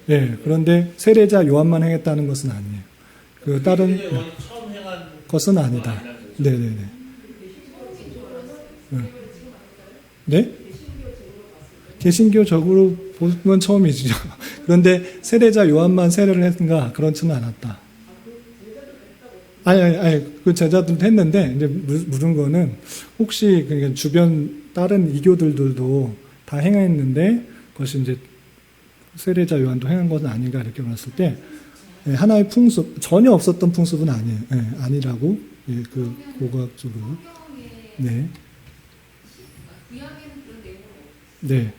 예, 그런데 세례자 요한만 행했다는 것은 아니에요. 그 다른 처음 행한 것은 아니다. 네네네. 네? 개신교적으로 보면 처음이죠. 그런데 세례자 요한만 세례를 했는가? 그렇지는 않았다. 아니, 그 제자들도 했는데, 이제 물은 거는, 혹시, 그러니까 주변 다른 이교들도 다 행했는데, 그것이 이제 세례자 요한도 행한 것은 아닌가, 이렇게 봤을 때, 예, 하나의 풍습, 전혀 없었던 풍습은 아니에요. 예, 아니라고, 예, 그, 고고학적으로. 네. 네.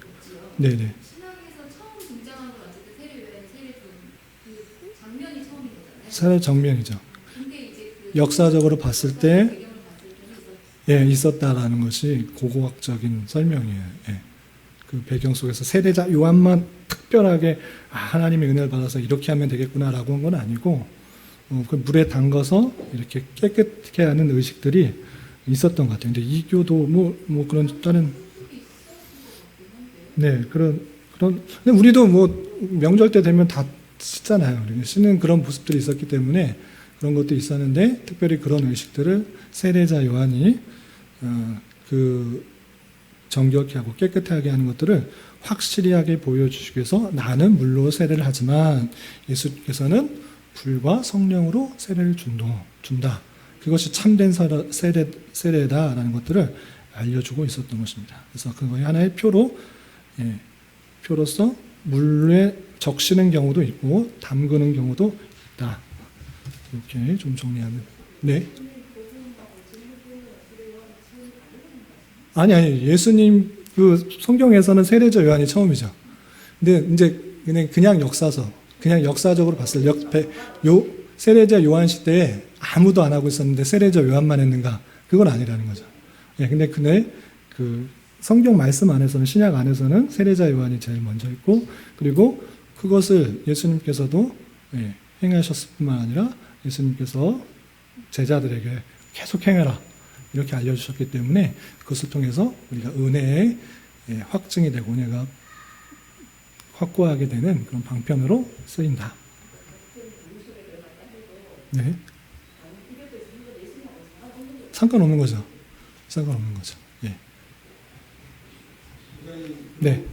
네네. 신학에서 처음 등장한 건 어쨌든 세례 외에는 그 장면이 처음인 거잖아요. 세례 정면이죠. 근데 이제 역사적으로 봤을 때, 예, 있었다라는 것이 고고학적인 설명이에요. 예. 그 배경 속에서 세례자 요한만 특별하게 하나님의 은혜를 받아서 이렇게 하면 되겠구나라고 한 건 아니고, 그 물에 담가서 이렇게 깨끗게 하는 의식들이 있었던 것 같아요. 근데 이교도 그런 다른, 네, 그런, 근데 우리도 명절 때 되면 다 씻잖아요. 씻는 그런 모습들이 있었기 때문에 그런 것도 있었는데 특별히 그런 의식들을 세례자 요한이 그 정결케 하고 깨끗하게 하는 것들을 확실하게 보여주시기 위해서 나는 물로 세례를 하지만 예수께서는 불과 성령으로 세례를 준다. 그것이 참된 세례다라는 것들을 알려주고 있었던 것입니다. 그래서 그거의 하나의 표로서 물에 적시는 경우도 있고 담그는 경우도 있다. 이렇게 좀 정리하면. 네. 아니, 예수님 그 성경에서는 세례자 요한이 처음이죠. 근데 이제 그냥 역사적으로 봤을 때 세례자 요한 시대에 아무도 안 하고 있었는데 세례자 요한만 했는가? 그건 아니라는 거죠. 예, 근데 그 성경 말씀 안에서는, 신약 안에서는 세례자 요한이 제일 먼저 있고, 그리고 그것을 예수님께서도 행하셨을 뿐만 아니라 예수님께서 제자들에게 계속 행해라 이렇게 알려주셨기 때문에 그것을 통해서 우리가 은혜의 확증이 되고 은혜가 확고하게 되는 그런 방편으로 쓰인다. 네. 상관없는 거죠. 예. 네.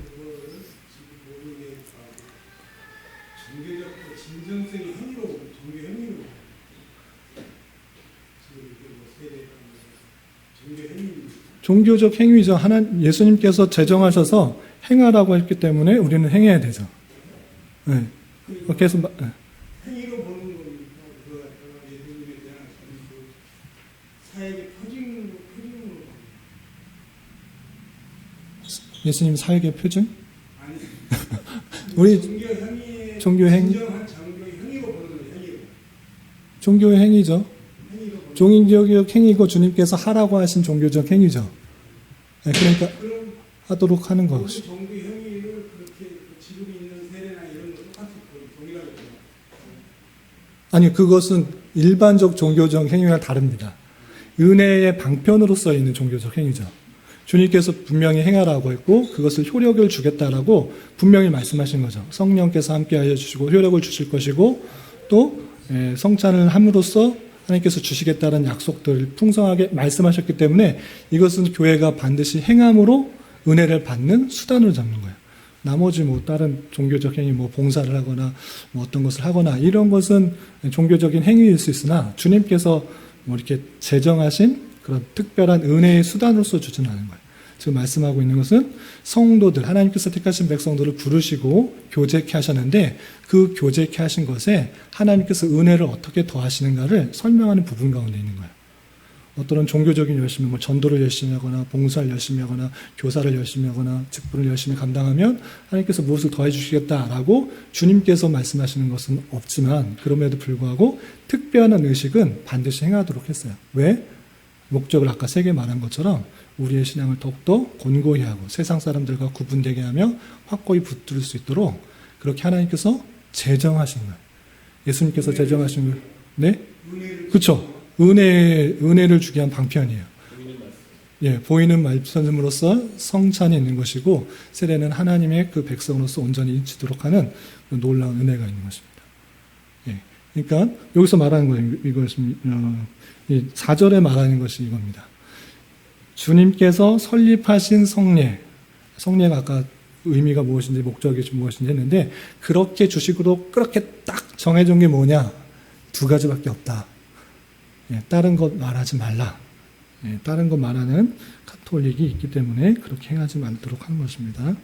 진정성이 행위로 종교 행위로 종교적 행위죠. 예수님께서 제정하셔서 행하라고 했기 때문에 우리는 행해야 되죠. 네. 계속 행위로 보는 거니까 그거 갖다가 예수님에 대한 그 사역의 표징으로 예수님 사역의 표준? 아니 우리 종교 행위의 진정한 장교의 행위로 보는 거예요. 행위로. 종교의 행위죠. 행위로 보는 종교적 행위고 주님께서 하라고 하신 종교적 행위죠. 네, 그러니까 그럼 하도록 하는 그 것이. 종교 행위를 그렇게 지금 있는 세례나 이런 거 똑같이 동일하게 보는 아니, 그것은 일반적 종교적 행위와 다릅니다. 은혜의 방편으로 써 있는 종교적 행위죠. 주님께서 분명히 행하라고 했고 그것을 효력을 주겠다라고 분명히 말씀하신 거죠. 성령께서 함께하여 주시고 효력을 주실 것이고 또 성찬을 함으로써 하나님께서 주시겠다는 약속들을 풍성하게 말씀하셨기 때문에 이것은 교회가 반드시 행함으로 은혜를 받는 수단으로 잡는 거예요. 나머지 다른 종교적 행위, 봉사를 하거나 어떤 것을 하거나 이런 것은 종교적인 행위일 수 있으나 주님께서 이렇게 제정하신 그런 특별한 은혜의 수단으로서 주지는 않은 거예요. 지금 말씀하고 있는 것은 성도들, 하나님께서 택하신 백성들을 부르시고 교제케 하셨는데 그 교제케 하신 것에 하나님께서 은혜를 어떻게 더하시는가를 설명하는 부분 가운데 있는 거예요. 어떤 종교적인 열심히, 전도를 열심히 하거나 봉사를 열심히 하거나 교사를 열심히 하거나 직분을 열심히 감당하면 하나님께서 무엇을 더해 주시겠다라고 주님께서 말씀하시는 것은 없지만 그럼에도 불구하고 특별한 의식은 반드시 행하도록 했어요. 왜? 목적을 아까 3개 말한 것처럼 우리의 신앙을 더욱더 곤고히 하고 세상 사람들과 구분되게 하며 확고히 붙들 수 있도록 그렇게 하나님께서 제정하신 거예요. 예수님께서 제정하신 거예요. 네? 그렇죠. 은혜를 주게 한 방편이에요. 보이는 말씀으로써 성찬이 있는 것이고 세례는 하나님의 그 백성으로서 온전히 인치도록 하는 놀라운 은혜가 있는 것입니다. 그러니까 여기서 말하는 거예요. 이것은 4절에 말하는 것이 이겁니다. 주님께서 설립하신 성례가 아까 의미가 무엇인지 목적이 무엇인지 했는데 그렇게 주식으로 그렇게 딱 정해준 게 뭐냐? 2가지밖에 없다. 다른 것 말하지 말라. 다른 것 말하는 가톨릭이 있기 때문에 그렇게 행하지 말도록 하는 것입니다.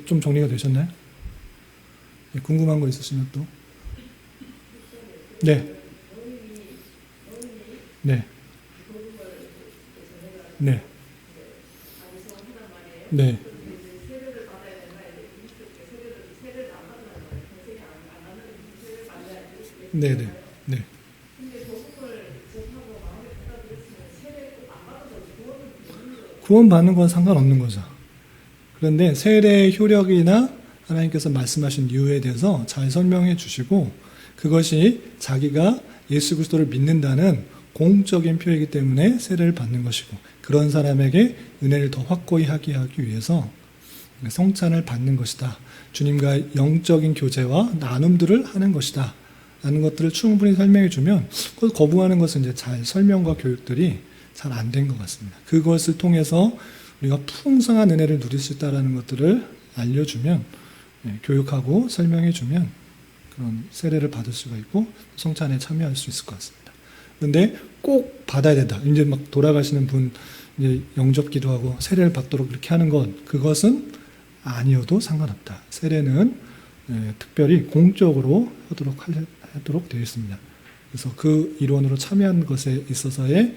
좀 정리가 되셨나요? 궁금한 거 있으시면 또? 네. 네. 네. 네. 네. 네. 네. 구원받는 건 상관없는 거죠. 그런데 세례의 효력이나 하나님께서 말씀하신 이유에 대해서 잘 설명해 주시고 그것이 자기가 예수 그리스도를 믿는다는 공적인 표이기 때문에 세례를 받는 것이고 그런 사람에게 은혜를 더 확고히 하게 하기 위해서 성찬을 받는 것이다. 주님과 영적인 교제와 나눔들을 하는 것이다. 라는 것들을 충분히 설명해 주면 그걸 거부하는 것은 이제 잘 설명과 교육들이 잘 안 된 것 같습니다. 그것을 통해서 우리가 풍성한 은혜를 누릴 수 있다는 것들을 알려주면, 교육하고 설명해 주면 그런 세례를 받을 수가 있고 성찬에 참여할 수 있을 것 같습니다. 그런데 꼭 받아야 된다. 이제 막 돌아가시는 분 이제 영접 기도하고 세례를 받도록 이렇게 하는 건 그것은 아니어도 상관없다. 세례는 특별히 공적으로 하도록 되어 있습니다. 그래서 그 일원으로 참여한 것에 있어서의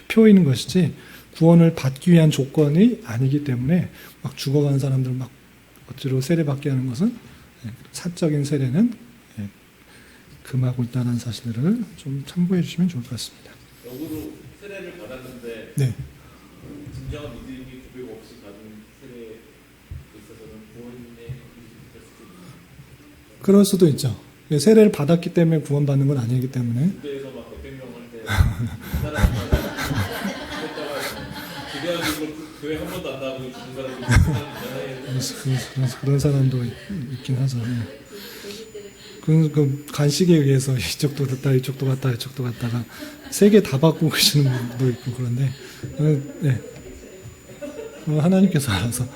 표인 것이지 구원을 받기 위한 조건이 아니기 때문에 막 죽어가는 사람들 막 억지로 세례 받게 하는 것은 사적인 세례는 금하고 있다는 사실을 좀 참고해 주시면 좋을 것 같습니다. 역으로 세례를 받았는데 네. 진정한 믿음이 고백 없이 받은 세례에 있어서는 구원의 의식이 될 수도 있는 그럴 수도 있죠. 세례를 받았기 때문에 구원받는 건 아니기 때문에. 군대에서 막 몇백 명 할 때 사람마다 기대하는 걸 교회 한 번도 안 나가고 죽는 사람이 있잖아요. 그런 사람도 있긴 하죠. 그 간식에 의해서 이쪽도 갔다 이쪽도 갔다 이쪽도 갔다가 세 개 다 받고 계시는 분도 있고 그런데 하나님께서 알아서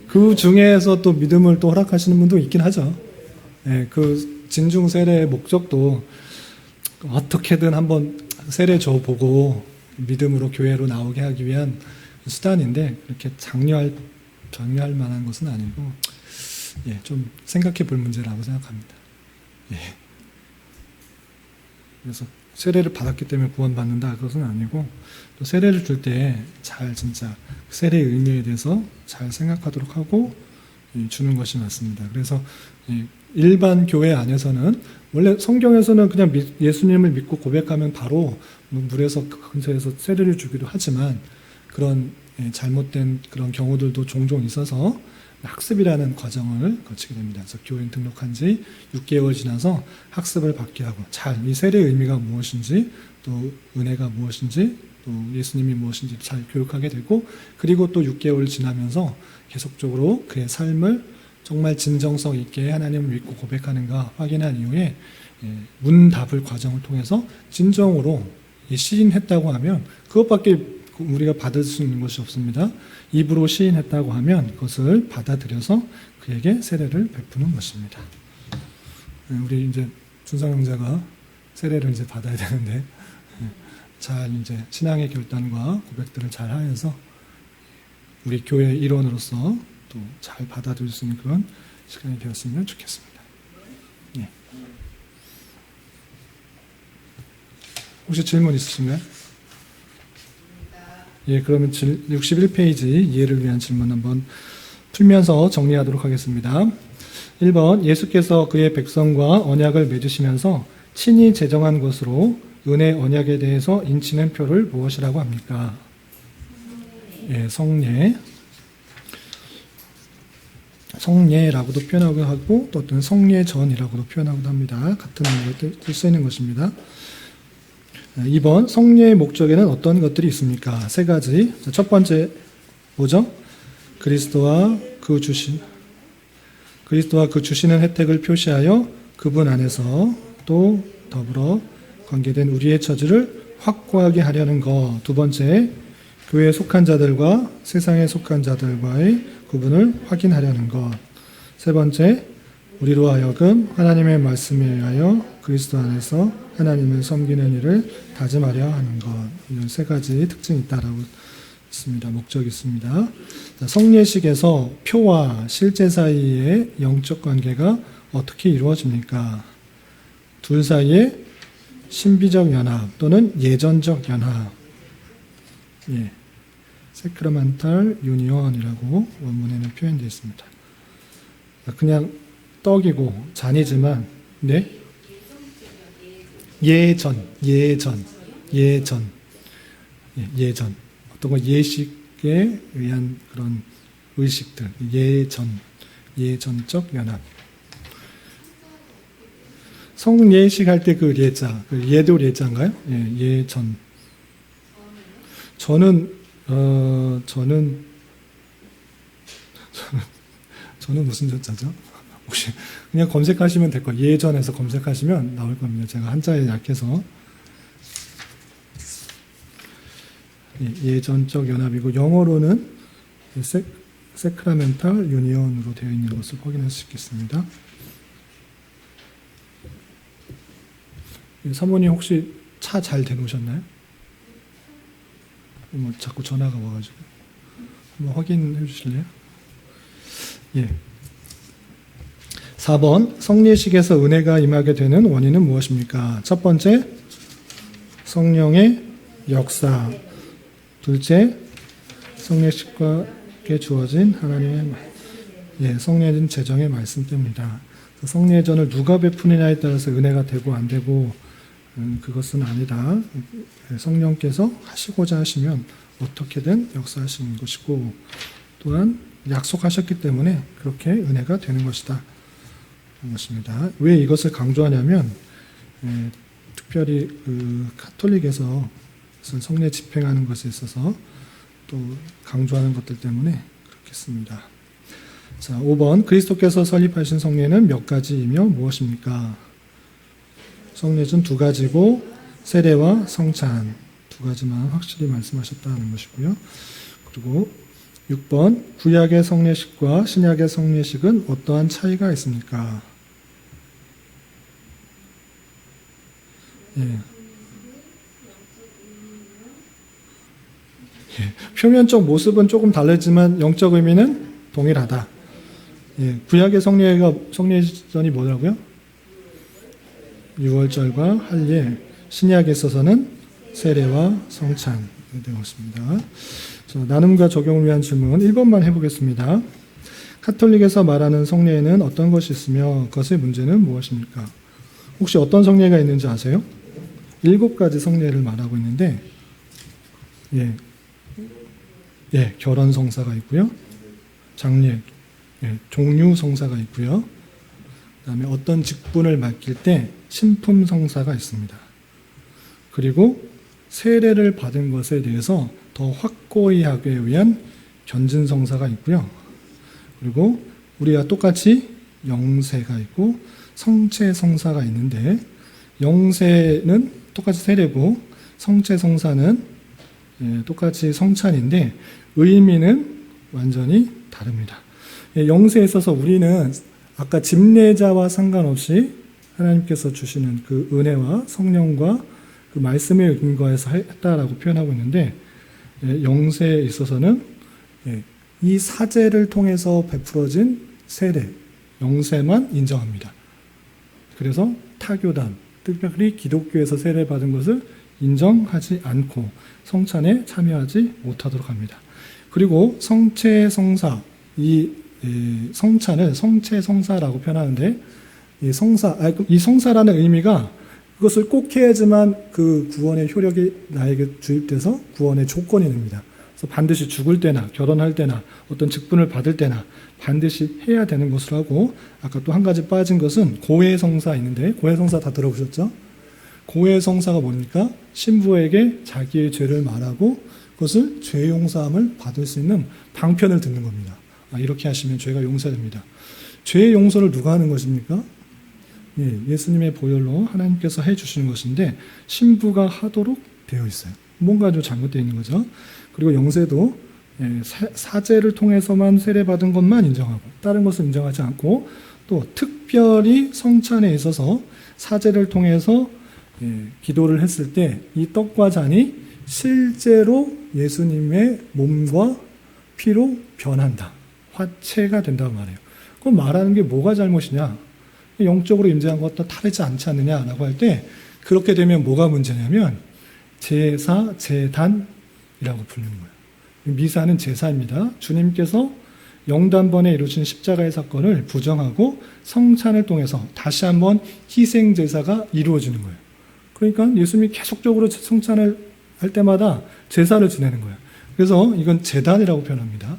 그 중에서 또 믿음을 또 허락하시는 분도 있긴 하죠. 그 진중 세례의 목적도 어떻게든 한번 세례 줘 보고 믿음으로 교회로 나오게 하기 위한 수단인데 그렇게 장려할 만한 것은 아니고 좀 생각해 볼 문제라고 생각합니다. 그래서 세례를 받았기 때문에 구원받는다 그것은 아니고 또 세례를 줄 때 잘 진짜 세례의 의미에 대해서 잘 생각하도록 하고 주는 것이 맞습니다. 그래서 일반 교회 안에서는 원래 성경에서는 그냥 예수님을 믿고 고백하면 바로 물에서 근처에서 세례를 주기도 하지만 그런 잘못된 그런 경우들도 종종 있어서 학습이라는 과정을 거치게 됩니다. 그래서 교인 등록한 지 6개월 지나서 학습을 받게 하고 잘 이 세례의 의미가 무엇인지 또 은혜가 무엇인지 또 예수님이 무엇인지 잘 교육하게 되고 그리고 또 6개월 지나면서 계속적으로 그의 삶을 정말 진정성 있게 하나님을 믿고 고백하는가 확인한 이후에 문답을 과정을 통해서 진정으로 시인했다고 하면 그것밖에 우리가 받을 수 있는 것이 없습니다. 입으로 시인했다고 하면 그것을 받아들여서 그에게 세례를 베푸는 것입니다. 우리 이제 준상 형제가 세례를 이제 받아야 되는데 잘 이제 신앙의 결단과 고백들을 잘 하여서 우리 교회 일원으로서 또 잘 받아들일 수 있는 그런 시간이 되었으면 좋겠습니다. 혹시 질문 있으신가요? 그러면 61페이지 이해를 위한 질문 한번 풀면서 정리하도록 하겠습니다. 1번 예수께서 그의 백성과 언약을 맺으시면서 친히 제정한 것으로 은혜 언약에 대해서 인치는 표를 무엇이라고 합니까? 성례. 성례라고도 표현하기도 하고 또 어떤 성례전이라고도 표현하기도 합니다. 같은 의미로 쓸 수 있는 것입니다. 2번 성례의 목적에는 어떤 것들이 있습니까? 세 가지. 첫 번째 뭐죠? 그리스도와 그 주시는 혜택을 표시하여 그분 안에서 또 더불어 관계된 우리의 처지를 확고하게 하려는 것. 두 번째 교회에 속한 자들과 세상에 속한 자들과의 구분을 확인하려는 것. 세 번째 우리로 하여금 하나님의 말씀에 의하여 그리스도 안에서 하나님을 섬기는 일을 다짐하려 하는 것. 이런 세 가지 특징이 있다라고 있습니다. 목적이 있습니다. 성례식에서 표와 실제 사이의 영적 관계가 어떻게 이루어집니까? 둘 사이의 신비적 연합 또는 예전적 연합. 세크라멘탈 유니온이라고 원문에는 표현되어 있습니다. 그냥 떡이고 잔이지만 예전 어떤 거 예식에 의한 그런 의식들 예전적 연합. 성예식 할 때 그 예자, 예도 예자인가요? 예전. 저는 무슨 저자죠? 혹시 그냥 검색하시면 될 거예요. 예전에서 검색하시면 나올 겁니다. 제가 한자에 약해서. 예전적 연합이고 영어로는 세크라멘탈 유니언으로 되어 있는 것을 확인할 수 있겠습니다. 사모님 혹시 차 잘 대놓으셨나요? 뭐 자꾸 전화가 와가지고 한번 확인해 주실래요? 예. 4번 성례식에서 은혜가 임하게 되는 원인은 무엇입니까? 첫 번째 성령의 역사, 둘째 성례식과에 주어진 하나님의 성례전 제정의 말씀 때문이다. 성례전을 누가 베푸느냐에 따라서 은혜가 되고 안 되고 그것은 아니다. 성령께서 하시고자 하시면 어떻게든 역사하시는 것이고 또한 약속하셨기 때문에 그렇게 은혜가 되는 것이다. 것입니다. 왜 이것을 강조하냐면 특별히 가톨릭에서 성례 집행하는 것에 있어서 또 강조하는 것들 때문에 그렇겠습니다. 자, 5번 그리스도께서 설립하신 성례는 몇 가지이며 무엇입니까? 성례는 2가지고 세례와 성찬 2가지만 확실히 말씀하셨다는 것이고요. 그리고 6번 구약의 성례식과 신약의 성례식은 어떠한 차이가 있습니까? 표면적 모습은 조금 다르지만 영적 의미는 동일하다. 구약의 성례전이 뭐라고요? 유월절과 할례, 신약에 있어서는 세례와 성찬 되었습니다. 나눔과 적용을 위한 질문 1번만 해보겠습니다. 카톨릭에서 말하는 성례에는 어떤 것이 있으며 그것의 문제는 무엇입니까? 혹시 어떤 성례가 있는지 아세요? 7가지 성례를 말하고 있는데 결혼 성사가 있고요. 장례, 종류 성사가 있고요. 그다음에 어떤 직분을 맡길 때 신품 성사가 있습니다. 그리고 세례를 받은 것에 대해서 더 확고히 하기 위한 견진 성사가 있고요. 그리고 우리와 똑같이 영세가 있고 성체 성사가 있는데 영세는 똑같이 세례고 성체 성사는 똑같이 성찬인데 의미는 완전히 다릅니다. 영세에 있어서 우리는 아까 집례자와 상관없이 하나님께서 주시는 그 은혜와 성령과 그 말씀에 근거해서 했다라고 표현하고 있는데 영세에 있어서는 이 사제를 통해서 베풀어진 세례, 영세만 인정합니다. 그래서 타교단, 특별히 기독교에서 세례를 받은 것을 인정하지 않고 성찬에 참여하지 못하도록 합니다. 그리고 성체 성사, 이 성찬을 성체 성사라고 표현하는데 이 성사라는 의미가 그것을 꼭 해야지만 그 구원의 효력이 나에게 주입돼서 구원의 조건이 됩니다. 그래서 반드시 죽을 때나 결혼할 때나 어떤 직분을 받을 때나 반드시 해야 되는 것을 하고 아까 또 한 가지 빠진 것은 고해성사 있는데 고해성사 다 들어보셨죠? 고해성사가 뭡니까? 신부에게 자기의 죄를 말하고 그것을 죄 용서함을 받을 수 있는 방편을 듣는 겁니다. 이렇게 하시면 죄가 용서됩니다. 죄의 용서를 누가 하는 것입니까? 예수님의 보혈로 하나님께서 해주시는 것인데 신부가 하도록 되어 있어요. 뭔가 좀 잘못되어 있는 거죠. 그리고 영세도 사제를 통해서만 세례받은 것만 인정하고 다른 것을 인정하지 않고 또 특별히 성찬에 있어서 사제를 통해서 기도를 했을 때 이 떡과 잔이 실제로 예수님의 몸과 피로 변한다. 화체가 된다고 말해요. 그럼 말하는 게 뭐가 잘못이냐? 영적으로 임재한 것과 다르지 않지 않느냐라고 할 때 그렇게 되면 뭐가 문제냐면 제사, 제단이라고 부르는 거예요. 미사는 제사입니다. 주님께서 영단번에 이루신 십자가의 사건을 부정하고 성찬을 통해서 다시 한번 희생 제사가 이루어지는 거예요. 그러니까 예수님이 계속적으로 성찬을 할 때마다 제사를 지내는 거예요. 그래서 이건 제단이라고 표현합니다.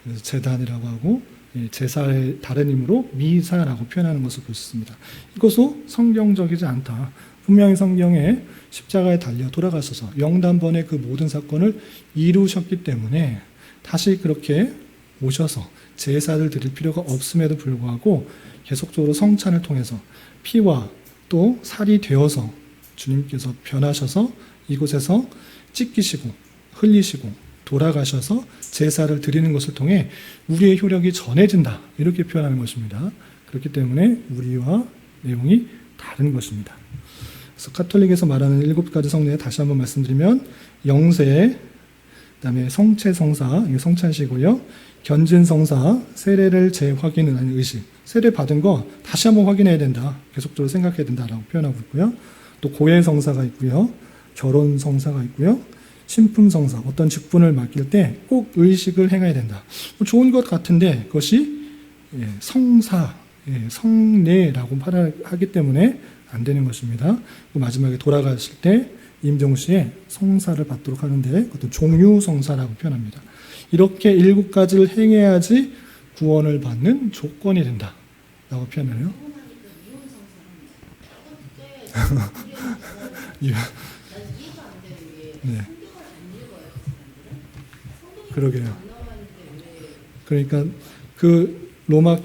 그래서 제단이라고 하고 제사의 다른 이름으로 미사라고 표현하는 것을 볼 수 있습니다. 이것도 성경적이지 않다. 분명히 성경에 십자가에 달려 돌아가셔서 영단번에 그 모든 사건을 이루셨기 때문에 다시 그렇게 오셔서 제사를 드릴 필요가 없음에도 불구하고 계속적으로 성찬을 통해서 피와 또 살이 되어서 주님께서 변하셔서 이곳에서 찢기시고 흘리시고 돌아가셔서 제사를 드리는 것을 통해 우리의 효력이 전해진다. 이렇게 표현하는 것입니다. 그렇기 때문에 우리와 내용이 다른 것입니다. 그래서 카톨릭에서 말하는 7가지 성례 다시 한번 말씀드리면 영세, 그다음에 성체성사, 이게 성찬시고요. 견진성사, 세례를 재확인을 하는 의식. 세례 받은 거 다시 한번 확인해야 된다. 계속적으로 생각해야 된다라고 표현하고 있고요. 또 고해성사가 있고요. 결혼성사가 있고요. 신품성사, 어떤 직분을 맡길 때 꼭 의식을 행해야 된다. 좋은 것 같은데 그것이 성사, 성례라고 하기 때문에 안 되는 것입니다. 마지막에 돌아가실 때 임종시에 성사를 받도록 하는데 그것도 종유성사라고 표현합니다. 이렇게 7가지를 행해야지 구원을 받는 조건이 된다 라고 표현을 해요. 네. 그러게요. 그러니까 그 로마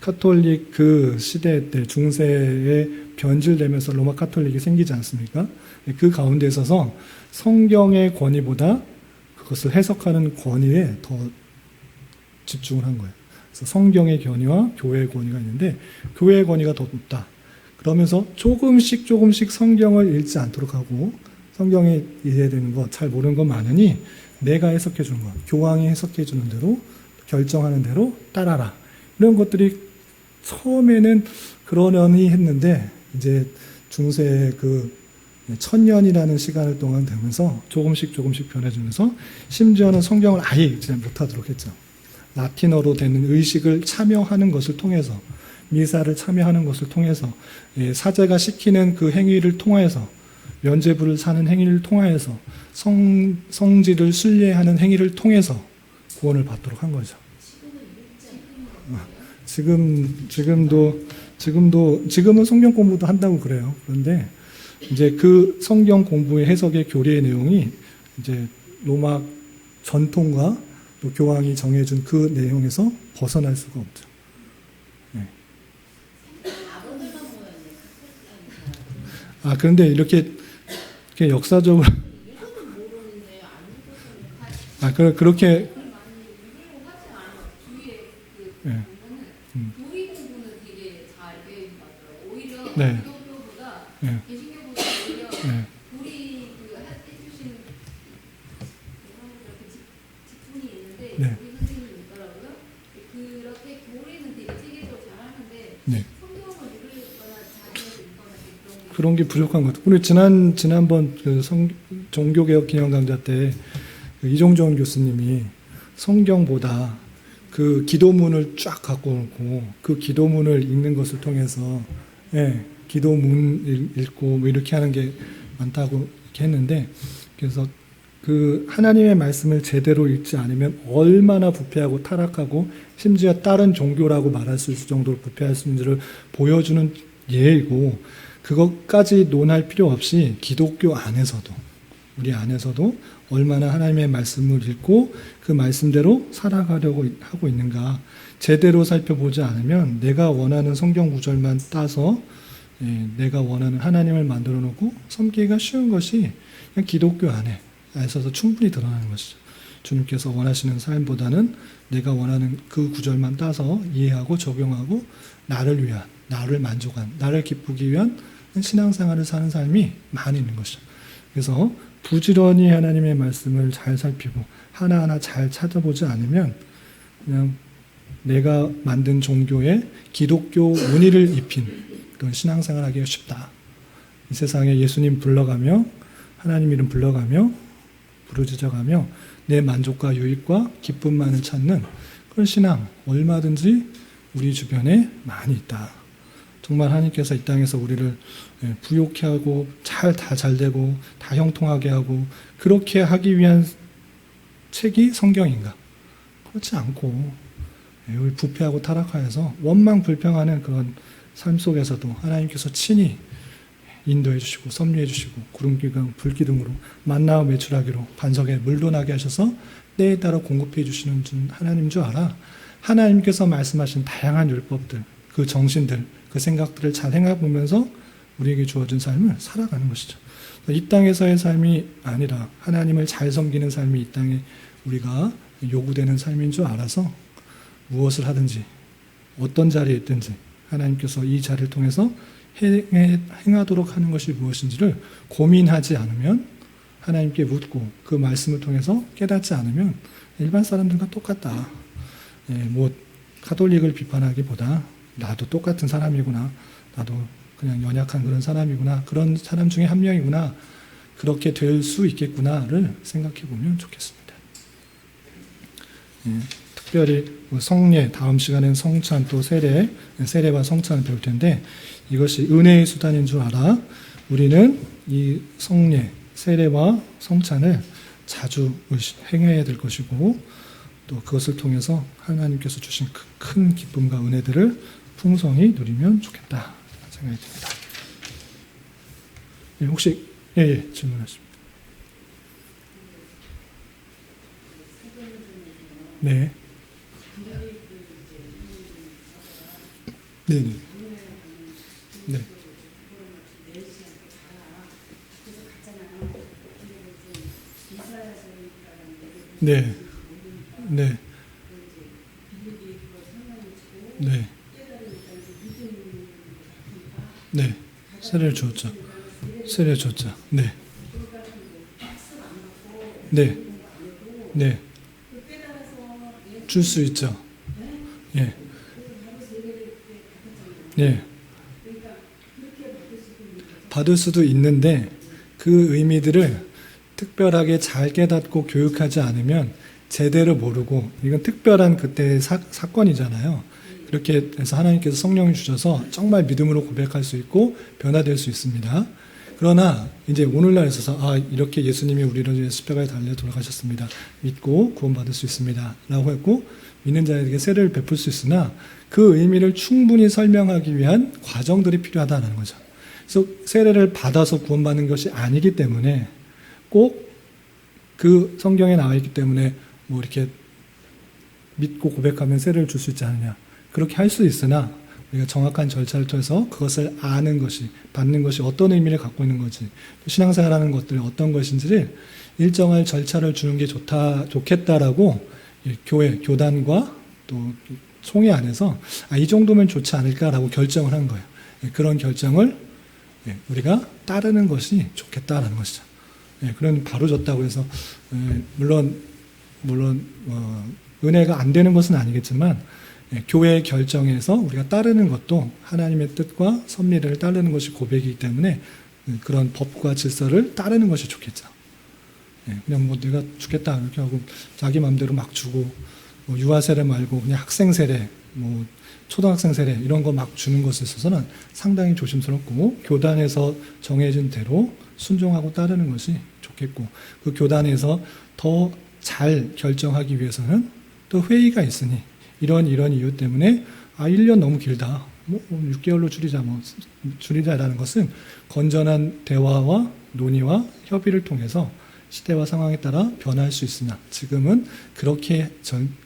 카톨릭 그 시대 때 중세에 변질되면서 로마 카톨릭이 생기지 않습니까? 그 가운데 있어서 성경의 권위보다 그것을 해석하는 권위에 더 집중을 한 거예요. 그래서 성경의 권위와 교회의 권위가 있는데 교회의 권위가 더 높다. 그러면서 조금씩 성경을 읽지 않도록 하고 성경에 이해되는 거 잘 모르는 거 많으니 내가 해석해 주는 거, 교황이 해석해 주는 대로 결정하는 대로 따라라. 이런 것들이 처음에는 그러려니 했는데 이제 중세 그 1000년이라는 시간을 동안 되면서 조금씩 변해지면서 심지어는 성경을 아예 읽지 못하도록 했죠. 라틴어로 되는 의식을 참여하는 것을 통해서 미사를 참여하는 것을 통해서 사제가 시키는 그 행위를 통해서 면죄부를 사는 행위를 통해서 성지를 순례하는 행위를 통해서 구원을 받도록 한 거죠. 지금은 성경 공부도 한다고 그래요. 그런데 이제 그 성경 공부의 해석의 교리의 내용이 이제 로마 전통과 또 교황이 정해준 그 내용에서 벗어날 수가 없죠. 네. 그런데 이렇게 역사적으로 그렇게 네. 교리 공부는 되게 잘 배운 것 같더라고요. 오히려 네. 기독교보다 네. 개신교보다 오히려 네. 교리 해주신 직분이 있는데 네. 우리 선생님이 있더라고요. 그렇게 교리는 되게 체계적으로 잘하는데 네. 성경을 읽거나 자기를 읽거나 그런 게 부족한 것 같아요. 우리 지난번 그 종교개혁 기념 강좌 때 그 이종전 교수님이 성경보다 그 기도문을 쫙 갖고 오고 그 기도문을 읽는 것을 통해서 기도문 읽고 뭐 이렇게 하는 게 많다고 이렇게 했는데 그래서 그 하나님의 말씀을 제대로 읽지 않으면 얼마나 부패하고 타락하고 심지어 다른 종교라고 말할 수 있을 정도로 부패할 수 있는지를 보여주는 예이고 그것까지 논할 필요 없이 기독교 안에서도 우리 안에서도 얼마나 하나님의 말씀을 읽고 그 말씀대로 살아가려고 하고 있는가 제대로 살펴보지 않으면 내가 원하는 성경 구절만 따서 내가 원하는 하나님을 만들어 놓고 섬기기가 쉬운 것이 그냥 기독교 안에 있어서 충분히 드러나는 것이죠. 주님께서 원하시는 삶보다는 내가 원하는 그 구절만 따서 이해하고 적용하고 나를 위한, 나를 만족한, 나를 기쁘기 위한 신앙생활을 사는 삶이 많이 있는 것이죠. 그래서 부지런히 하나님의 말씀을 잘 살피고 하나하나 잘 찾아보지 않으면 그냥 내가 만든 종교에 기독교 무늬를 입힌 그런 신앙생활을 하기가 쉽다. 이 세상에 예수님 불러가며 하나님 이름 불러가며 부르짖어가며 내 만족과 유익과 기쁨만을 찾는 그런 신앙 얼마든지 우리 주변에 많이 있다. 정말 하나님께서 이 땅에서 우리를 부욕해 하고 다 잘되고 다 형통하게 하고 그렇게 하기 위한 책이 성경인가? 그렇지 않고 우리 부패하고 타락하여서 원망불평하는 그런 삶 속에서도 하나님께서 친히 인도해 주시고 섭리해 주시고 구름기둥 불기둥으로 만나와 매출하기로 반석에 물도 나게 하셔서 때에 따라 공급해 주시는 하나님 줄 알아. 하나님께서 말씀하신 다양한 율법들, 그 정신들, 그 생각들을 잘 행해보면서 우리에게 주어진 삶을 살아가는 것이죠. 이 땅에서의 삶이 아니라 하나님을 잘 섬기는 삶이 이 땅에 우리가 요구되는 삶인 줄 알아서 무엇을 하든지 어떤 자리에 있든지 하나님께서 이 자리를 통해서 행하도록 하는 것이 무엇인지를 고민하지 않으면, 하나님께 묻고 그 말씀을 통해서 깨닫지 않으면 일반 사람들과 똑같다. 뭐 가톨릭을 비판하기보다 나도 똑같은 사람이구나, 나도 그냥 연약한 그런 사람이구나, 그런 사람 중에 한 명이구나, 그렇게 될 수 있겠구나를 생각해 보면 좋겠습니다. 특별히 성례, 다음 시간에는 성찬 또 세례와 성찬을 배울 텐데, 이것이 은혜의 수단인 줄 알아. 우리는 이 성례, 세례와 성찬을 자주 행해야 될 것이고, 또 그것을 통해서 하나님께서 주신 큰 기쁨과 은혜들을 풍성히 누리면 좋겠다 생각이 듭니다. 혹시 질문하십니다. 네. 네. 네. 네. 네. 네. 네. 세례를 줬죠. 세례를 줬죠. 네. 네. 네. 줄 수 있죠. 예. 예. 받을 수도 있는데 그 의미들을 특별하게 잘 깨닫고 교육하지 않으면 제대로 모르고, 이건 특별한 그때의 사건이잖아요. 그렇게 해서 하나님께서 성령을 주셔서 정말 믿음으로 고백할 수 있고 변화될 수 있습니다. 그러나 이제 오늘날 있어서 이렇게 예수님이 우리를 위해 십자가에 달려 돌아가셨습니다. 믿고 구원받을 수 있습니다. 라고 했고 믿는 자에게 세례를 베풀 수 있으나 그 의미를 충분히 설명하기 위한 과정들이 필요하다는 거죠. 그래서 세례를 받아서 구원받는 것이 아니기 때문에, 꼭 그 성경에 나와 있기 때문에 뭐 이렇게 믿고 고백하면 세례를 줄 수 있지 않느냐, 그렇게 할 수 있으나 우리가 정확한 절차를 통해서 그것을 아는 것이, 받는 것이 어떤 의미를 갖고 있는 건지, 신앙생활하는 것들이 어떤 것인지를 일정한 절차를 주는 게 좋겠다라고 교회, 교단과 또 총회 안에서 이 정도면 좋지 않을까라고 결정을 한 거예요. 그런 결정을 우리가 따르는 것이 좋겠다라는 것이죠. 그런 바로 줬다고 해서 물론 은혜가 안 되는 것은 아니겠지만, 교회의 결정에서 우리가 따르는 것도 하나님의 뜻과 섭리를 따르는 것이 고백이기 때문에 그런 법과 질서를 따르는 것이 좋겠죠. 그냥 뭐 내가 주겠다 이렇게 하고 자기 마음대로 막 주고, 뭐 유아 세례 말고 그냥 학생 세례, 뭐 초등학생 세례 이런 거 막 주는 것에 있어서는 상당히 조심스럽고, 교단에서 정해진 대로 순종하고 따르는 것이 좋겠고, 그 교단에서 더 잘 결정하기 위해서는 또 회의가 있으니 이런 이유 때문에 1년 너무 길다, 뭐 6개월로 줄이자라는 것은 건전한 대화와 논의와 협의를 통해서 시대와 상황에 따라 변할 수 있으나, 지금은 그렇게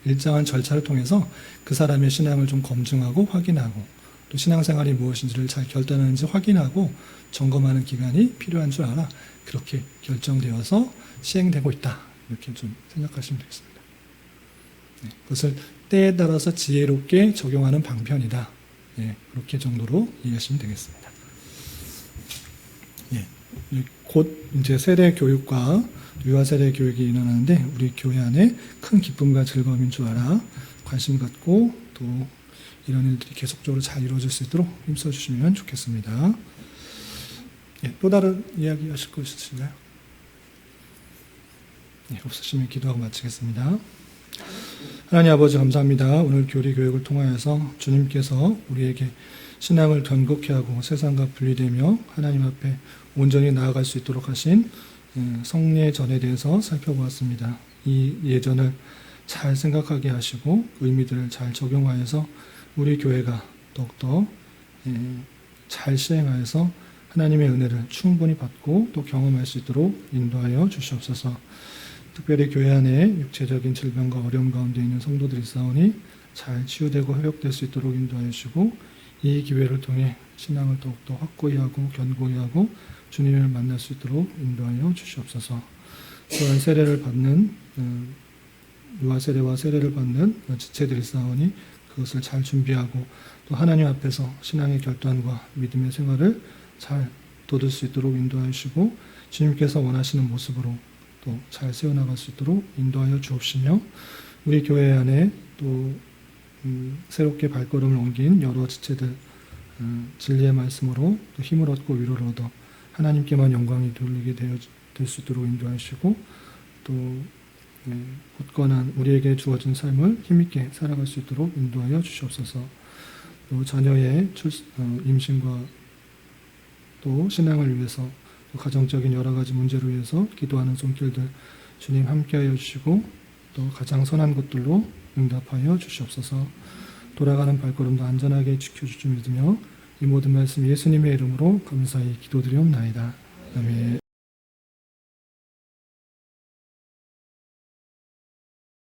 일정한 절차를 통해서 그 사람의 신앙을 좀 검증하고 확인하고, 또 신앙생활이 무엇인지를 잘 결단하는지 확인하고 점검하는 기간이 필요한 줄 알아. 그렇게 결정되어서 시행되고 있다, 이렇게 좀 생각하시면 되겠습니다. 그것을 때에 따라서 지혜롭게 적용하는 방편이다, 그렇게 정도로 이해하시면 되겠습니다. 곧 이제 세례 교육과 유아 세례 교육이 일어나는데, 우리 교회 안에 큰 기쁨과 즐거움인 줄 알아 관심 갖고 또 이런 일들이 계속적으로 잘 이루어질 수 있도록 힘써 주시면 좋겠습니다. 또 다른 이야기 하실 거 있으신가요? 없으시면 기도하고 마치겠습니다. 하나님 아버지 감사합니다. 오늘 교리 교육을 통하여서 주님께서 우리에게 신앙을 견고케 하고 세상과 분리되며 하나님 앞에 온전히 나아갈 수 있도록 하신 성례 전에 대해서 살펴보았습니다. 이 예전을 잘 생각하게 하시고 의미들을 잘 적용하여서 우리 교회가 더욱더 잘 시행하여서 하나님의 은혜를 충분히 받고 또 경험할 수 있도록 인도하여 주시옵소서. 특별히 교회 안에 육체적인 질병과 어려움 가운데 있는 성도들이 있사오니 잘 치유되고 회복될 수 있도록 인도하여 주시고 이 기회를 통해 신앙을 더욱더 확고히 하고 견고히 하고 주님을 만날 수 있도록 인도하여 주시옵소서. 또한 세례를 받는 유아 세례와 세례를 받는 지체들이 있사오니 그것을 잘 준비하고 또 하나님 앞에서 신앙의 결단과 믿음의 생활을 잘 돋을 수 있도록 인도하여 주시고 주님께서 원하시는 모습으로 또 잘 세워나갈 수 있도록 인도하여 주옵시며 우리 교회 안에 또 새롭게 발걸음을 옮긴 여러 지체들 진리의 말씀으로 또 힘을 얻고 위로를 얻어 하나님께만 영광이 돌리게 될 수 있도록 인도하시고 또 굳건한 우리에게 주어진 삶을 힘있게 살아갈 수 있도록 인도하여 주시옵소서. 또 자녀의 임신과 또 신앙을 위해서 또 가정적인 여러 가지 문제를 위해서 기도하는 손길들 주님 함께하여 주시고 또 가장 선한 것들로 응답하여 주시옵소서. 돌아가는 발걸음도 안전하게 지켜주시 믿으며 이 모든 말씀 예수님의 이름으로 감사히 기도드리옵나이다. 아멘.